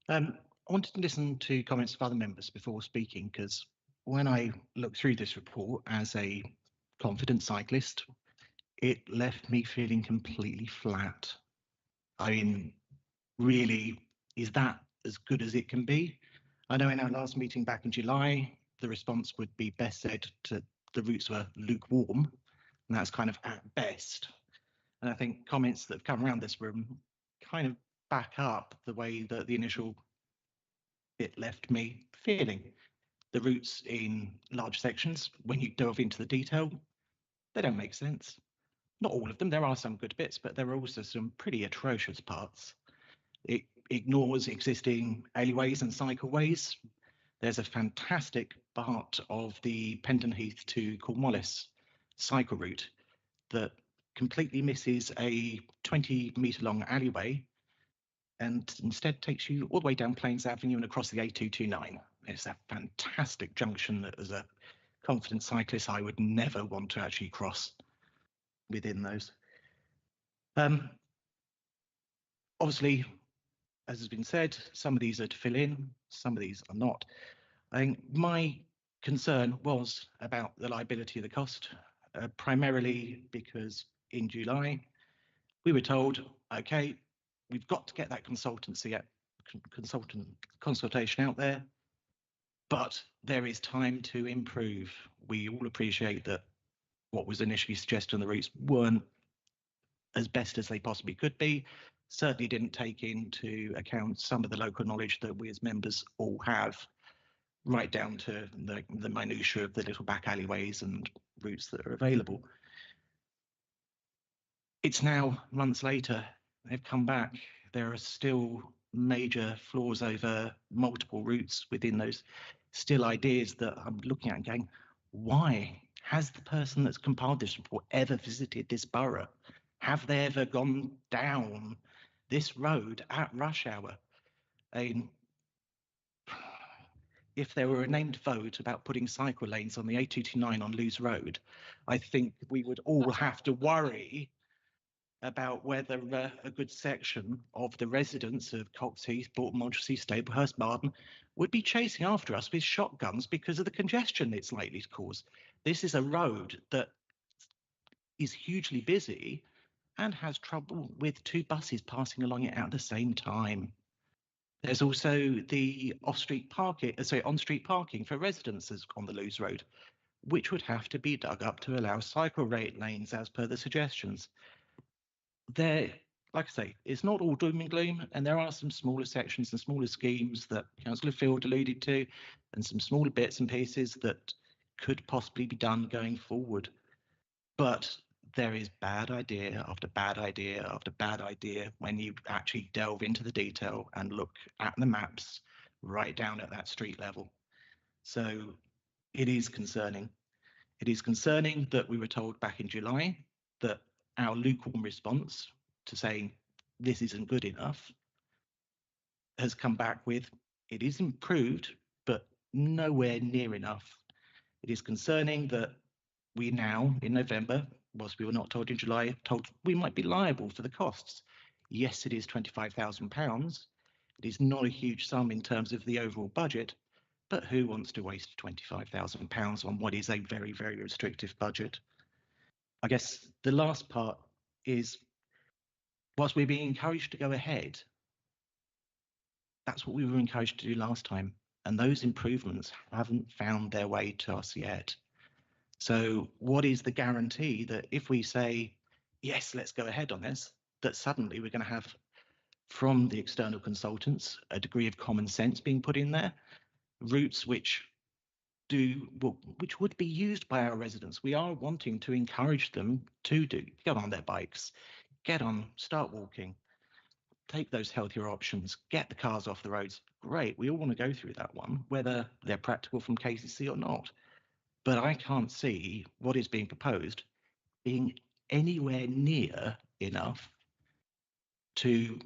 I wanted to listen to comments of other members before speaking, because when I looked through this report as a confident cyclist, it left me feeling completely flat. I mean, really, is that as good as it can be? I know in our last meeting back in July, the response would be best said to the routes were lukewarm, and that's kind of at best. And I think comments that have come around this room kind of back up the way that the initial bit left me feeling. The routes in large sections, when you delve into the detail, they don't make sense. Not all of them, there are some good bits, but there are also some pretty atrocious parts. It ignores existing alleyways and cycleways. There's a fantastic part of the Pendon Heath to Cornwallis cycle route that completely misses a 20-metre long alleyway and instead takes you all the way down Plains Avenue and across the A229. It's a fantastic junction that as a confident cyclist I would never want to actually cross within those. Obviously, as has been said, some of these are to fill in, some of these are not. I think my concern was about the liability of the cost, primarily because in July we were told, okay, we've got to get that consultation out there, but there is time to improve. We all appreciate that what was initially suggested on the routes weren't as best as they possibly could be, certainly didn't take into account some of the local knowledge that we as members all have, right down to the minutiae of the little back alleyways and routes that are available. It's now months later, they've come back. There are still major flaws over multiple routes within those, still ideas that I'm looking at and going, why? Has the person that's compiled this report ever visited this borough? Have they ever gone down this road at rush hour? If there were a named vote about putting cycle lanes on the A229 on Lewes Road, I think we would all have to worry about whether a good section of the residents of Cox Heath, Bolton, Montchelsea, Staplehurst, Marden would be chasing after us with shotguns because of the congestion it's likely to cause. This is a road that is hugely busy and has trouble with two buses passing along it at the same time. There's also the on-street parking for residents on the Lewes Road, which would have to be dug up to allow cycle rate lanes as per the suggestions. There, like I say, it's not all doom and gloom, and there are some smaller sections and smaller schemes that Councillor Field alluded to, and some smaller bits and pieces that could possibly be done going forward. But there is bad idea after bad idea after bad idea when you actually delve into the detail and look at the maps right down at that street level. So it is concerning. It is concerning that we were told back in July that our lukewarm response to saying this isn't good enough has come back with it is improved, but nowhere near enough. It is concerning that we now, in November, whilst we were not told in July, told we might be liable for the costs. Yes, it is £25,000. It is not a huge sum in terms of the overall budget, but who wants to waste £25,000 on what is a very, very restrictive budget? I guess the last part is, whilst we're being encouraged to go ahead, that's what we were encouraged to do last time, and those improvements haven't found their way to us yet. So what is the guarantee that if we say, yes, let's go ahead on this, that suddenly we're going to have, from the external consultants, a degree of common sense being put in there, routes which would be used by our residents. We are wanting to encourage them to get on their bikes, start walking, take those healthier options, get the cars off the roads. Great, we all want to go through that one, whether they're practical from KCC or not. But I can't see what is being proposed being anywhere near enough to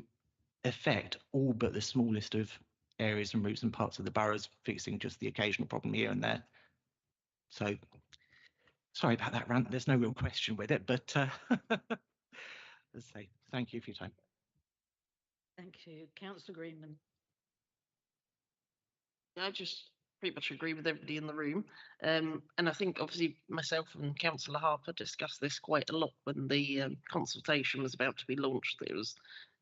affect all but the smallest of areas and routes and parts of the boroughs, fixing just the occasional problem here and there. So sorry about that rant, there's no real question with it, but as I say, thank you for your time. Thank you. Councillor Greenman. I just pretty much agree with everybody in the room. And I think obviously myself and Councillor Harper discussed this quite a lot when the consultation was about to be launched. It was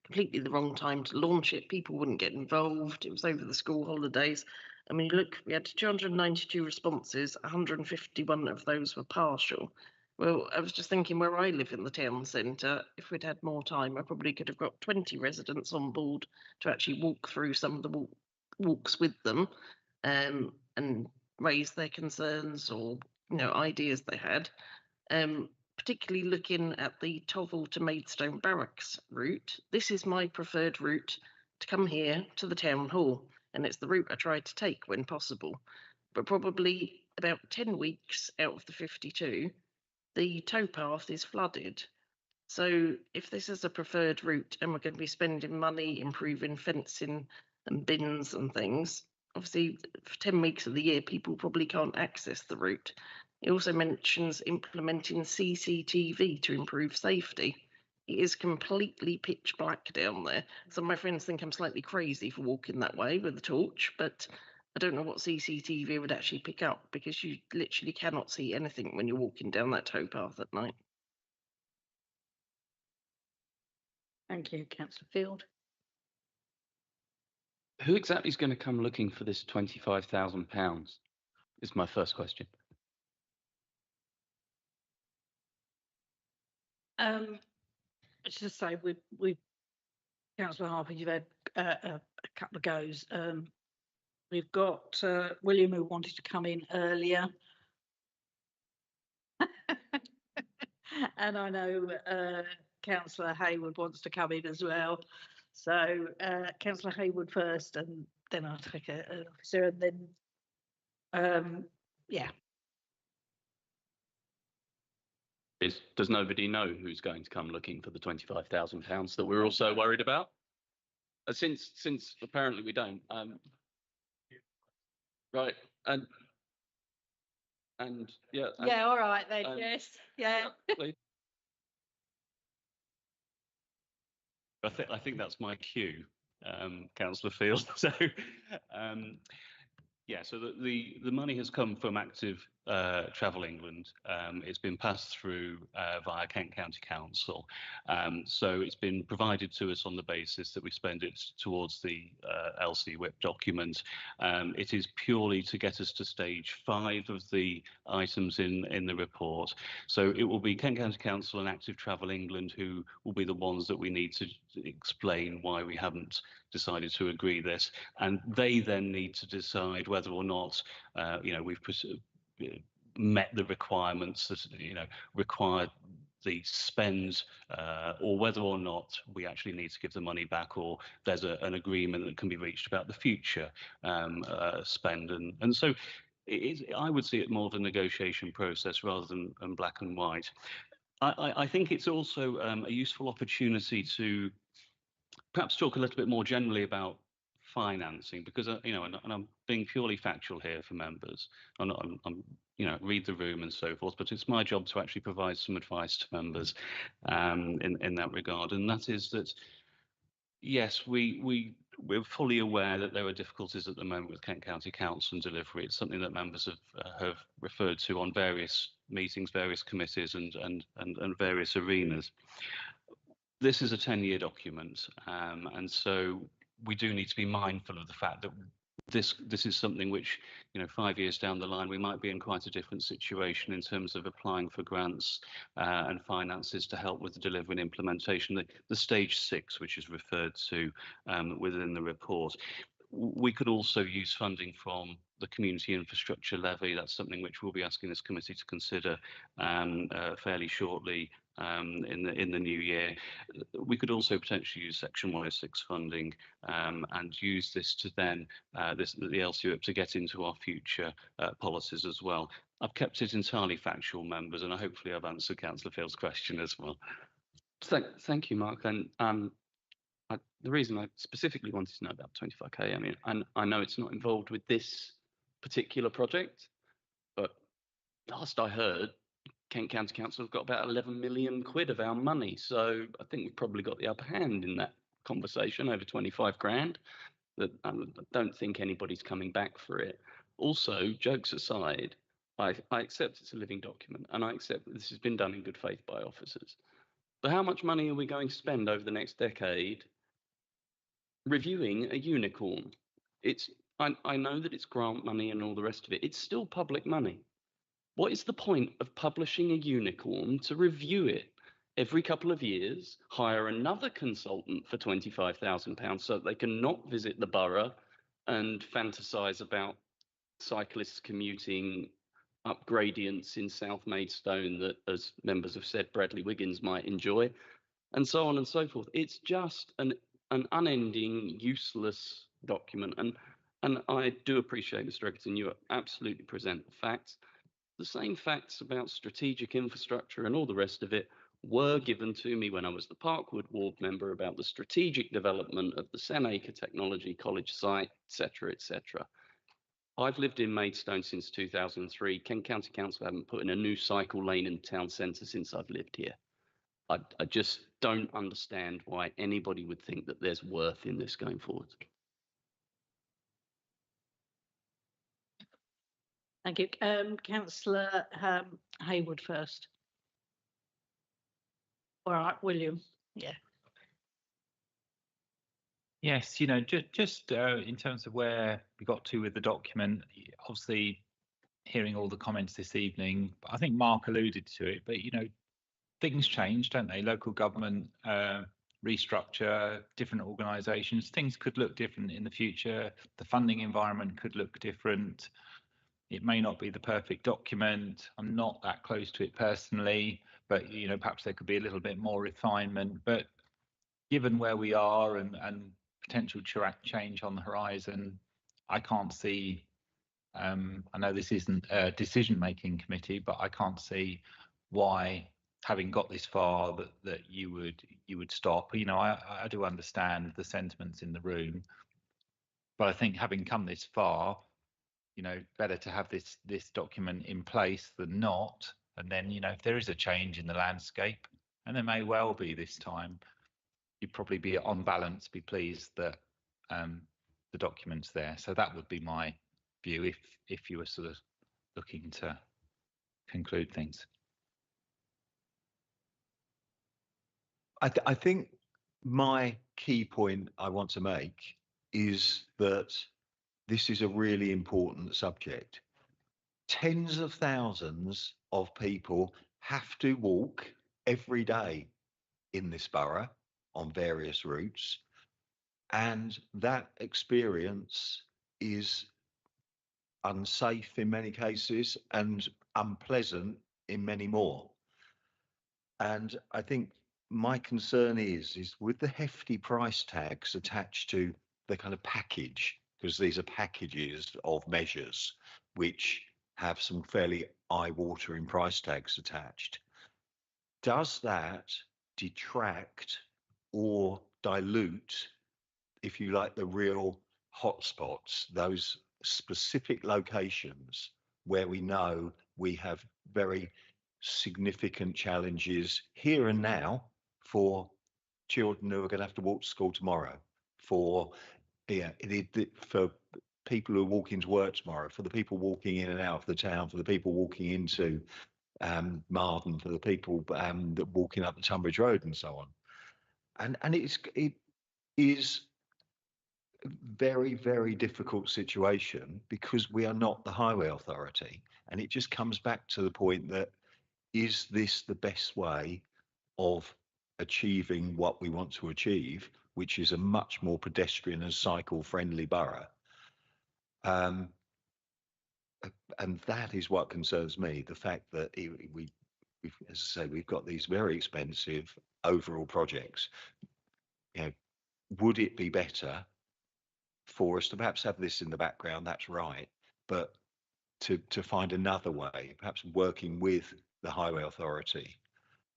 completely the wrong time to launch it. People wouldn't get involved. It was over the school holidays. I mean, look, we had 292 responses, 151 of those were partial. Well, I was just thinking where I live in the town centre, if we'd had more time, I probably could have got 20 residents on board to actually walk through some of the walks with them and raise their concerns or ideas they had. Particularly looking at the Tovel to Maidstone Barracks route, this is my preferred route to come here to the town hall, and it's the route I try to take when possible. But probably about 10 weeks out of the 52, the towpath is flooded. So if this is a preferred route and we're going to be spending money improving fencing and bins and things, obviously for 10 weeks of the year people probably can't access the route. It also mentions implementing CCTV to improve safety. It is completely pitch black down there. Some of my friends think I'm slightly crazy for walking that way with a torch, but I don't know what CCTV would actually pick up because you literally cannot see anything when you're walking down that towpath at night. Thank you, Councillor Field. Who exactly is going to come looking for this £25,000 is my first question. Let's just say we Councillor Harper, you've had a couple of goes. We've got William who wanted to come in earlier. And I know Councillor Hayward wants to come in as well. So Councillor Hayward first, and then I'll take an officer, and then yeah. Does nobody know who's going to come looking for the £25,000 that we're also worried about? Since apparently we don't. Right, and yeah. Yeah, all right then. Yes, yeah. Please. I think that's my cue, Councillor Field. So, yeah, so the money has come from Active Travel England. It's been passed through via Kent County Council. So it's been provided to us on the basis that we spend it towards the LC whip document. It is purely to get us to stage 5 of the items in the report. So it will be Kent County Council and Active Travel England who will be the ones that we need to explain why we haven't decided to agree this, and they then need to decide whether or not we've met the requirements that require the spend, or whether or not we actually need to give the money back, or there's an agreement that can be reached about the future spend, and so I would see it more of a negotiation process rather than black and white. I think it's also a useful opportunity to perhaps talk a little bit more generally about financing, because and I'm being purely factual here for members. I'm read the room and so forth, but it's my job to actually provide some advice to members in that regard, and that is that yes, we're fully aware that there are difficulties at the moment with Kent County Council and delivery. It's something that members have referred to on various meetings, various committees, and various arenas. This is a 10-year document, and so we do need to be mindful of the fact that this is something which, 5 years down the line, we might be in quite a different situation in terms of applying for grants and finances to help with the delivery and implementation. The stage 6, which is referred to within the report. We could also use funding from the community infrastructure levy. That's something which we'll be asking this committee to consider fairly shortly in the new year. We could also potentially use Section 106 funding and use this to then the LCWIP to get into our future policies as well. I've kept it entirely factual, members, and hopefully I've answered Councillor Field's question as well. Thank you, Mark. And the reason I specifically wanted to know about 25k, I mean, I know it's not involved with this particular project, but last I heard, Kent County Council have got about 11 million quid of our money. So I think we've probably got the upper hand in that conversation, over 25 grand. That I don't think anybody's coming back for it. Also, jokes aside, I accept it's a living document, and I accept that this has been done in good faith by officers. But how much money are we going to spend over the next decade reviewing a unicorn? I know that it's grant money and all the rest of it. It's still public money. What is the point of publishing a unicorn to review it every couple of years, hire another consultant for £25,000 so that they can not visit the borough and fantasize about cyclists commuting up gradients in South Maidstone that, as members have said, Bradley Wiggins might enjoy, and so on and so forth? It's just an unending, useless document. And I do appreciate, Mr. Egerton, you absolutely present the facts. The same facts about strategic infrastructure and all the rest of it were given to me when I was the Parkwood ward member about the strategic development of the Senacre Technology College site, etc., etc. I've lived in Maidstone since 2003. Kent County Council haven't put in a new cycle lane in the town centre since I've lived here. I just don't understand why anybody would think that there's worth in this going forward. Thank you. Councillor Hayward first. All right, William. Yeah. Yes, just in terms of where we got to with the document, obviously hearing all the comments this evening, I think Mark alluded to it, but things change, don't they? Local government restructure, different organisations, things could look different in the future. The funding environment could look different. It may not be the perfect document. I'm not that close to it personally, but perhaps there could be a little bit more refinement. But given where we are and potential change on the horizon, I can't see. I know this isn't a decision-making committee, but I can't see why, having got this far, that you would stop. I do understand the sentiments in the room, but I think having come this far, better to have this document in place than not. And then, if there is a change in the landscape, and there may well be this time, you'd probably be on balance, be pleased that the document's there. So that would be my view if you were sort of looking to conclude things. I think my key point I want to make is that this is a really important subject. Tens of thousands of people have to walk every day in this borough on various routes, and that experience is unsafe in many cases and unpleasant in many more. And I think my concern is with the hefty price tags attached to the kind of package, because these are packages of measures which have some fairly eye-watering price tags attached. Does that detract or dilute, if you like, the real hotspots, those specific locations where we know we have very significant challenges here and now for children who are going to have to walk to school tomorrow, for people who are walking to work tomorrow, for the people walking in and out of the town, for the people walking into Marden, for the people that walking up the Tunbridge Road and so on. And it is a very, very difficult situation because we are not the highway authority. And it just comes back to the point that, is this the best way of achieving what we want to achieve, which is a much more pedestrian and cycle friendly borough? And that is what concerns me, the fact that we've, as I say, we've got these very expensive overall projects. Would it be better for us to perhaps have this in the background? That's right, but to find another way, perhaps working with the highway authority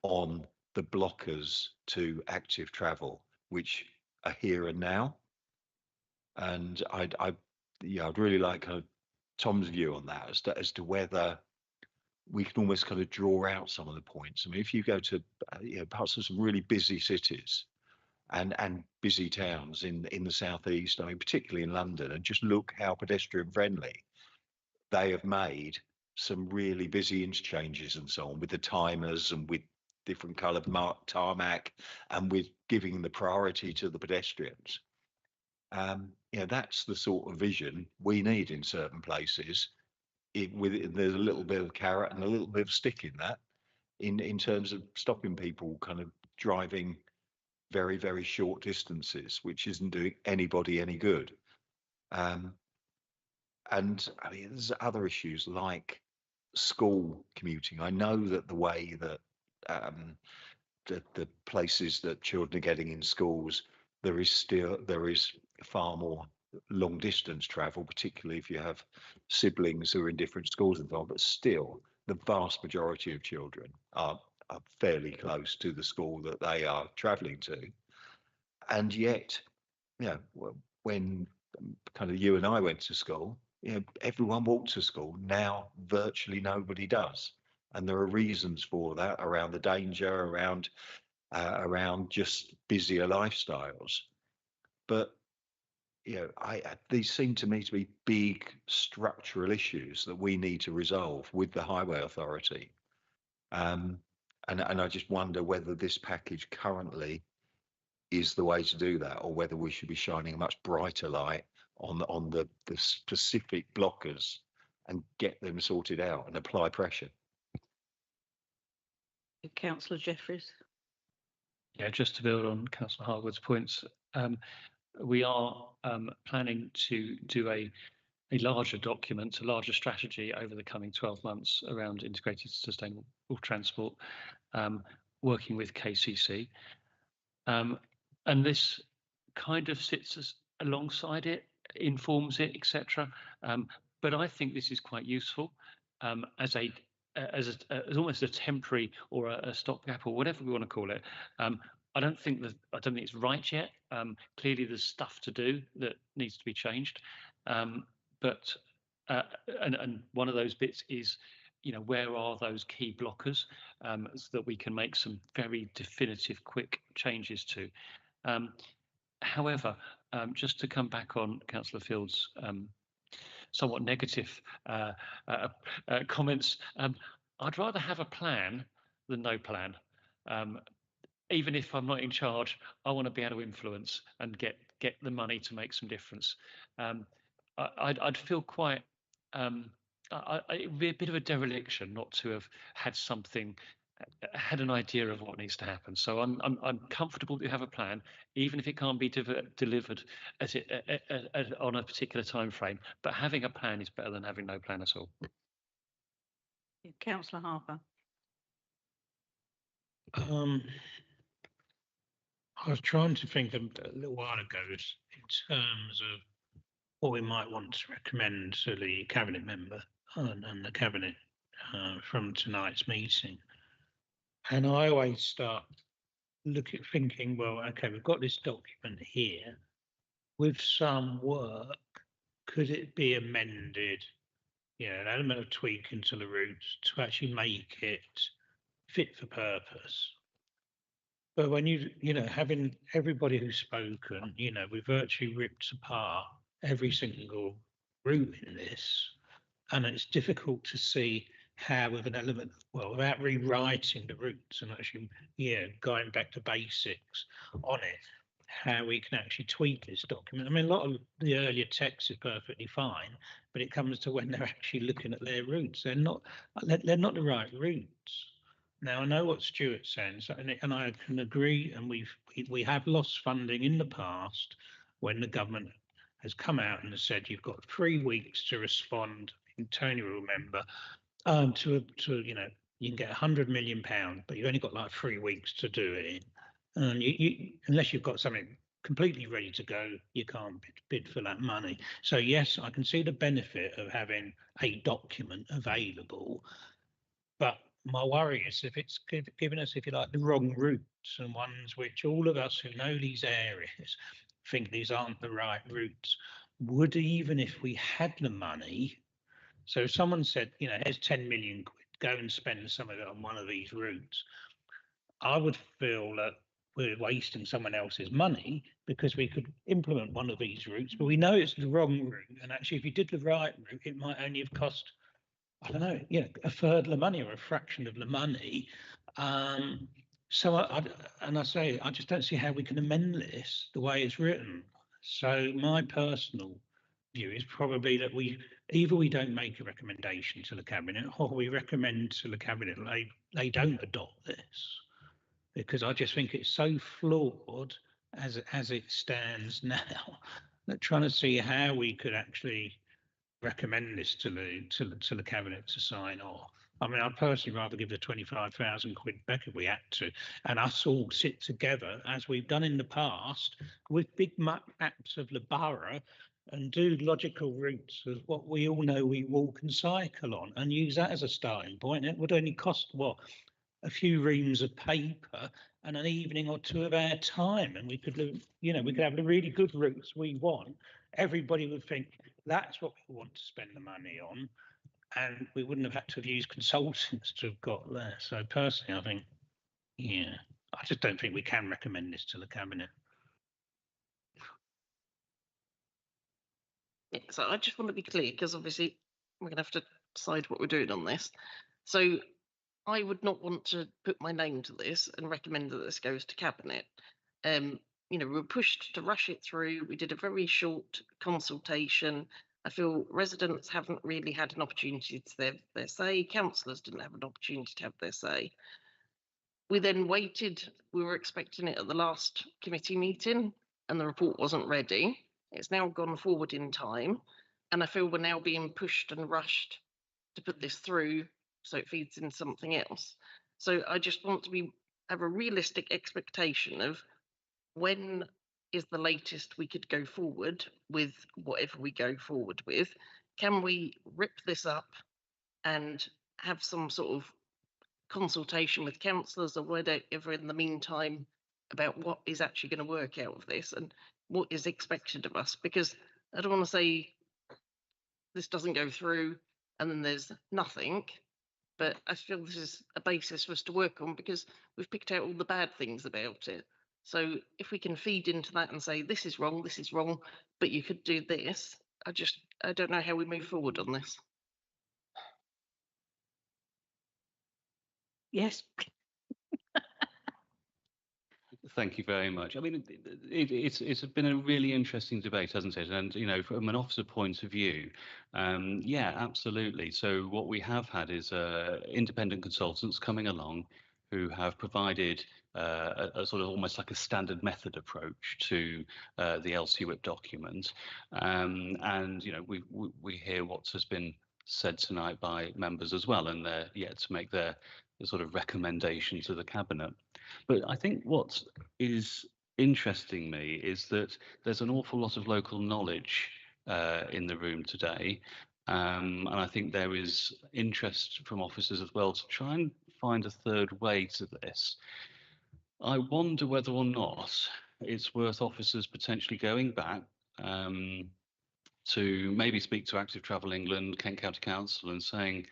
on the blockers to active travel, which are here and now. And I'd really like Tom's view on that as to whether we can almost kind of draw out some of the points. I mean, if you go to parts of some really busy cities and busy towns in the southeast, I mean, particularly in London, and just look how pedestrian friendly they have made some really busy interchanges and so on, with the timers and with different coloured tarmac and with giving the priority to the pedestrians. That's the sort of vision we need in certain places. There's a little bit of carrot and a little bit of stick in that, in terms of stopping people kind of driving very, very short distances, which isn't doing anybody any good. And I mean, there's other issues like school commuting. I know that the way that the places that children are getting in schools, there is far more long distance travel, particularly if you have siblings who are in different schools and so on. But still, the vast majority of children are fairly close to the school that they are travelling to. And yet, when kind of you and I went to school, everyone walked to school. Now virtually nobody does, and there are reasons for that around the danger, around just busier lifestyles. But these seem to me to be big structural issues that we need to resolve with the Highway Authority. And I just wonder whether this package currently is the way to do that, or whether we should be shining a much brighter light on the specific blockers and get them sorted out and apply pressure. Councillor Jeffries. Yeah, just to build on Councillor Harwood's points, we are planning to do a larger document, a larger strategy over the coming 12 months around integrated sustainable transport, working with KCC. And this kind of sits alongside it, informs it, etc. But I think this is quite useful as almost a temporary or a stopgap or whatever we want to call it. I don't think it's right yet. Clearly, there's stuff to do that needs to be changed. But one of those bits is, where are those key blockers so that we can make some very definitive, quick changes to. However, just to come back on Councillor Field's somewhat negative comments, I'd rather have a plan than no plan. Even if I'm not in charge, I want to be able to influence and get the money to make some difference. I'd feel quite, it'd be a bit of a dereliction not to have had an idea of what needs to happen. So I'm comfortable to have a plan, even if it can't be delivered on a particular time frame. But having a plan is better than having no plan at all. Councillor Harper. I was trying to think a little while ago in terms of what we might want to recommend to the cabinet member and the cabinet from tonight's meeting. And I always start thinking, well, okay, we've got this document here. With some work, could it be amended? An element of tweaking to the routes to actually make it fit for purpose. But when having everybody who's spoken, we virtually ripped apart every single route in this, and it's difficult to see how, with an element without rewriting the routes and actually going back to basics on it, how we can actually tweak this document. I mean, a lot of the earlier text is perfectly fine, but it comes to when they're actually looking at their routes, they're not the right routes. Now, I know what Stuart's saying, and I can agree, and we have lost funding in the past when the government has come out and has said you've got 3 weeks to respond. Tony will remember, you can get £100 million, but you've only got like 3 weeks to do it in. And unless you've got something completely ready to go, you can't bid for that money. So yes, I can see the benefit of having a document available, but my worry is if it's giving us, if you like, the wrong routes and ones which all of us who know these areas think these aren't the right routes, would, even if we had the money, so if someone said, here's 10 million quid go and spend some of it on one of these routes, I would feel that we're wasting someone else's money because we could implement one of these routes, but we know it's the wrong route. And actually, if you did the right route, it might only have cost, I don't know, a third of the money or a fraction of the money. So I just don't see how we can amend this the way it's written. So my personal view is probably that we don't make a recommendation to the cabinet, or we recommend to the cabinet they don't adopt this, because I just think it's so flawed as it stands now that trying to see how we could actually recommend this to the cabinet to sign off. I mean, I'd personally rather give the 25,000 quid back if we had to, and us all sit together as we've done in the past with big maps of the borough and do logical routes of what we all know we walk and cycle on, and use that as a starting point. It would only cost a few reams of paper and an evening or two of our time, and we could have the really good routes we want. Everybody would think that's what we want to spend the money on, and we wouldn't have had to have used consultants to have got there. So personally, I think, I just don't think we can recommend this to the cabinet. Yeah, so I just want to be clear, because obviously we're going to have to decide what we're doing on this. So I would not want to put my name to this and recommend that this goes to cabinet. We were pushed to rush it through. We did a very short consultation. I feel residents haven't really had an opportunity to have their say. Councillors didn't have an opportunity to have their say. We then waited. We were expecting it at the last committee meeting, and the report wasn't ready. It's now gone forward in time, and I feel we're now being pushed and rushed to put this through so it feeds in something else. So I just want to have a realistic expectation of when is the latest we could go forward with whatever we go forward with. Can we rip this up and have some sort of consultation with councillors or whatever in the meantime about what is actually going to work out of this and what is expected of us? Because I don't want to say this doesn't go through and then there's nothing, but I feel this is a basis for us to work on, because we've picked out all the bad things about it. So if we can feed into that and say, this is wrong, but you could do this, I don't know how we move forward on this. Yes. Thank you very much. I mean, it's been a really interesting debate, hasn't it? And, from an officer point of view, yeah, absolutely. So what we have had is independent consultants coming along who have provided a sort of almost like a standard method approach to the LCWIP document. And, we hear what has been said tonight by members as well, and they're yet to make their sort of recommendation to the cabinet. But I think what is interesting me is that there's an awful lot of local knowledge in the room today. And I think there is interest from officers as well to try and find a third way to this. I wonder whether or not it's worth officers potentially going back to maybe speak to Active Travel England, Kent County Council, and saying,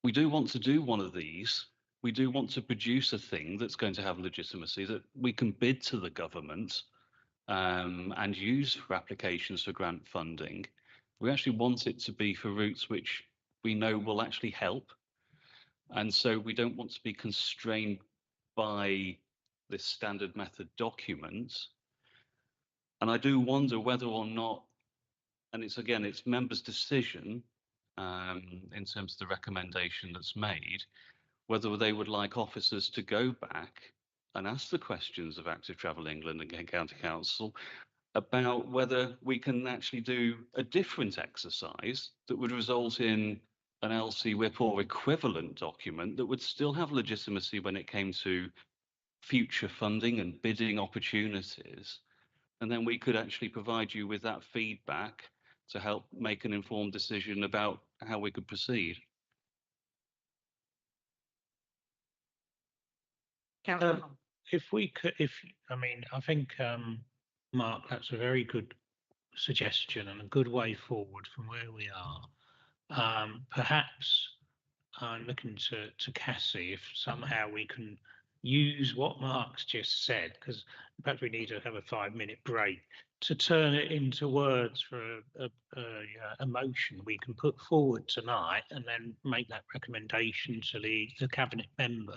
we do want to do one of these. We do want to produce a thing that's going to have legitimacy, that we can bid to the government and use for applications for grant funding. We actually want it to be for routes which we know will actually help. And so we don't want to be constrained by this standard method document. And I do wonder whether or not, and it's members' decision in terms of the recommendation that's made, whether they would like officers to go back and ask the questions of Active Travel England and Kent County Council about whether we can actually do a different exercise that would result in an LCWIP or equivalent document that would still have legitimacy when it came to future funding and bidding opportunities. And then we could actually provide you with that feedback to help make an informed decision about how we could proceed. If we could, I think, Mark, that's a very good suggestion and a good way forward from where we are. Perhaps I'm looking to Cassie if somehow we can use what Mark's just said, because perhaps we need to have a 5-minute break to turn it into words for a motion we can put forward tonight and then make that recommendation to the cabinet member.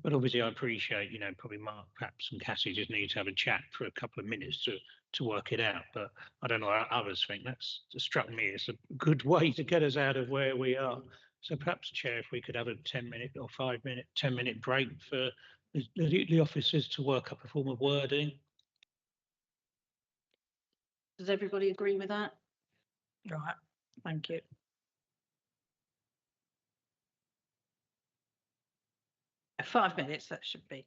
But obviously, I appreciate, probably Mark, perhaps, and Cassie just need to have a chat for a couple of minutes to work it out. But I don't know how others think. That's struck me as a good way to get us out of where we are. So perhaps, Chair, if we could have a 10-minute or 5-minute, 10-minute break for the officers to work up a form of wording. Does everybody agree with that? Right, thank you. Yeah, 5 minutes, that should be.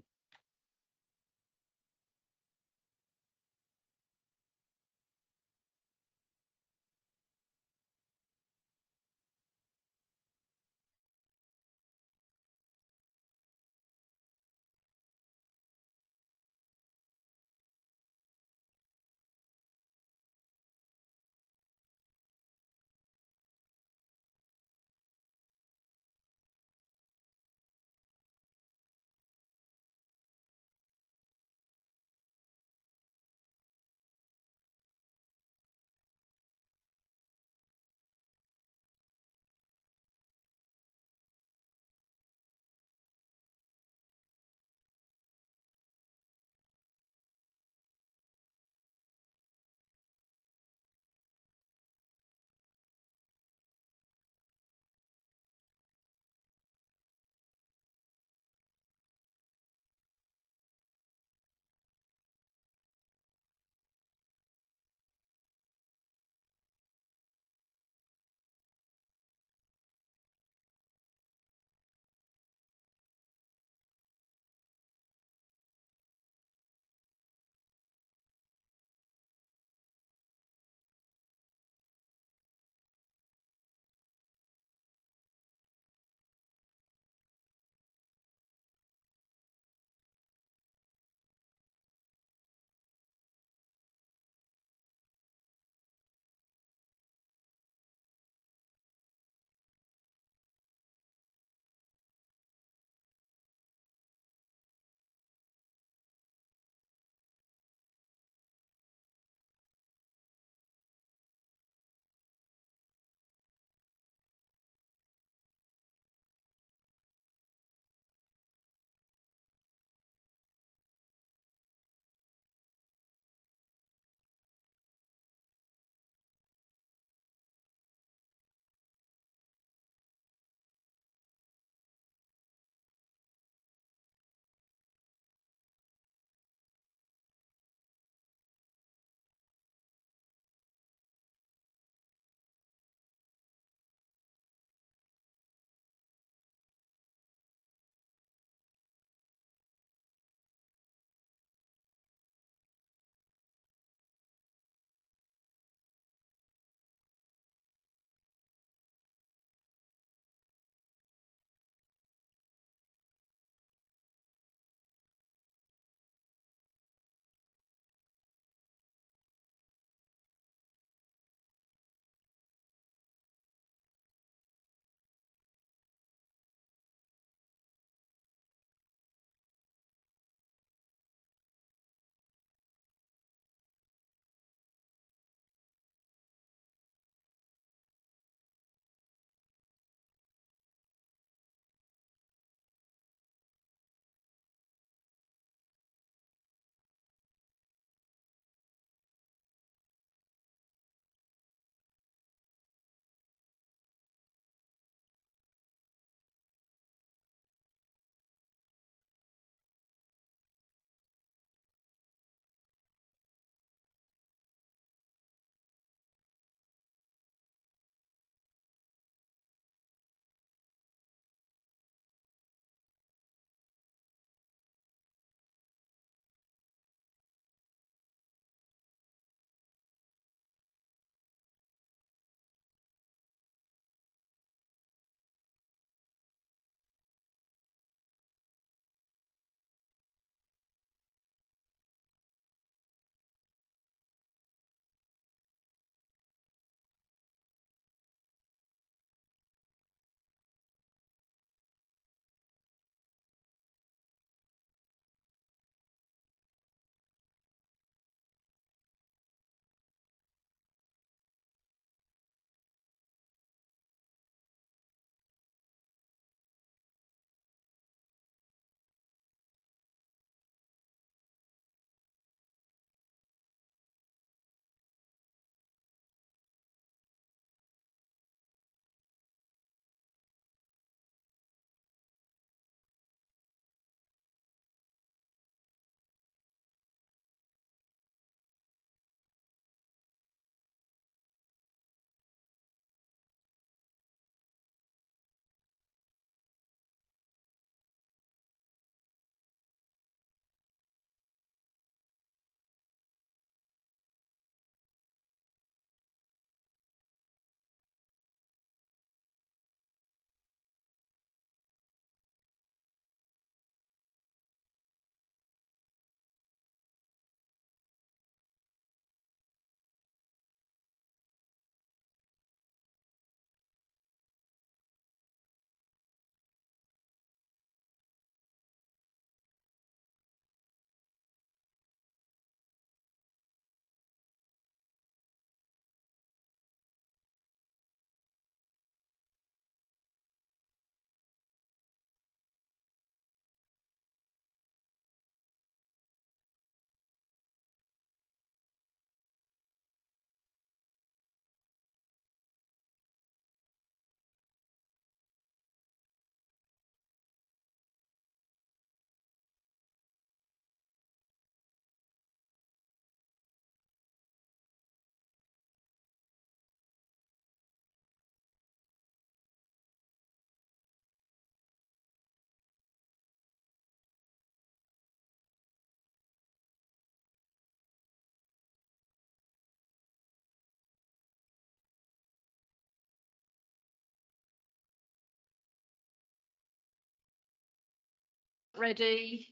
Ready?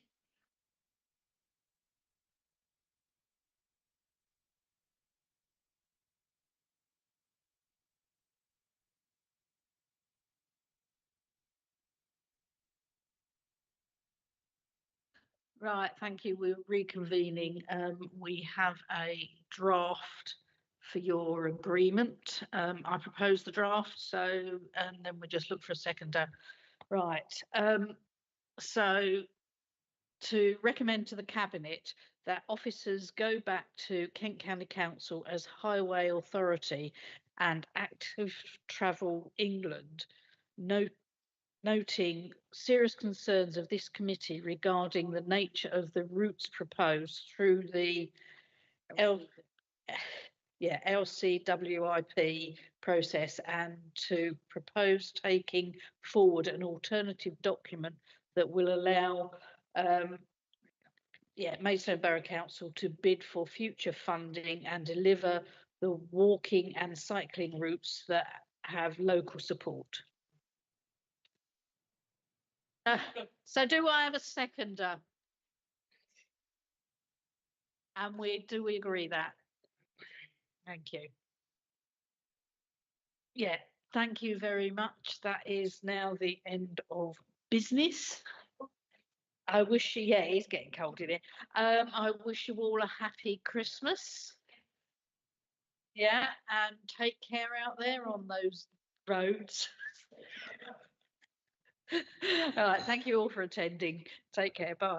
Right, thank you. We're reconvening. We have a draft for your agreement. I propose the draft, so, and then we just look for a seconder. Right, so to recommend to the Cabinet that officers go back to Kent County Council as Highway Authority and Active Travel England, noting serious concerns of this committee regarding the nature of the routes proposed through the LCWIP process, and to propose taking forward an alternative document that will allow Maidstone Borough Council to bid for future funding and deliver the walking and cycling routes that have local support. So do I have a seconder? And do we agree that? Thank you. Yeah, thank you very much. That is now the end of business. I wish you, yeah, it's getting cold in here. I wish you all a happy Christmas. Yeah, and take care out there on those roads. All right, thank you all for attending. Take care, bye.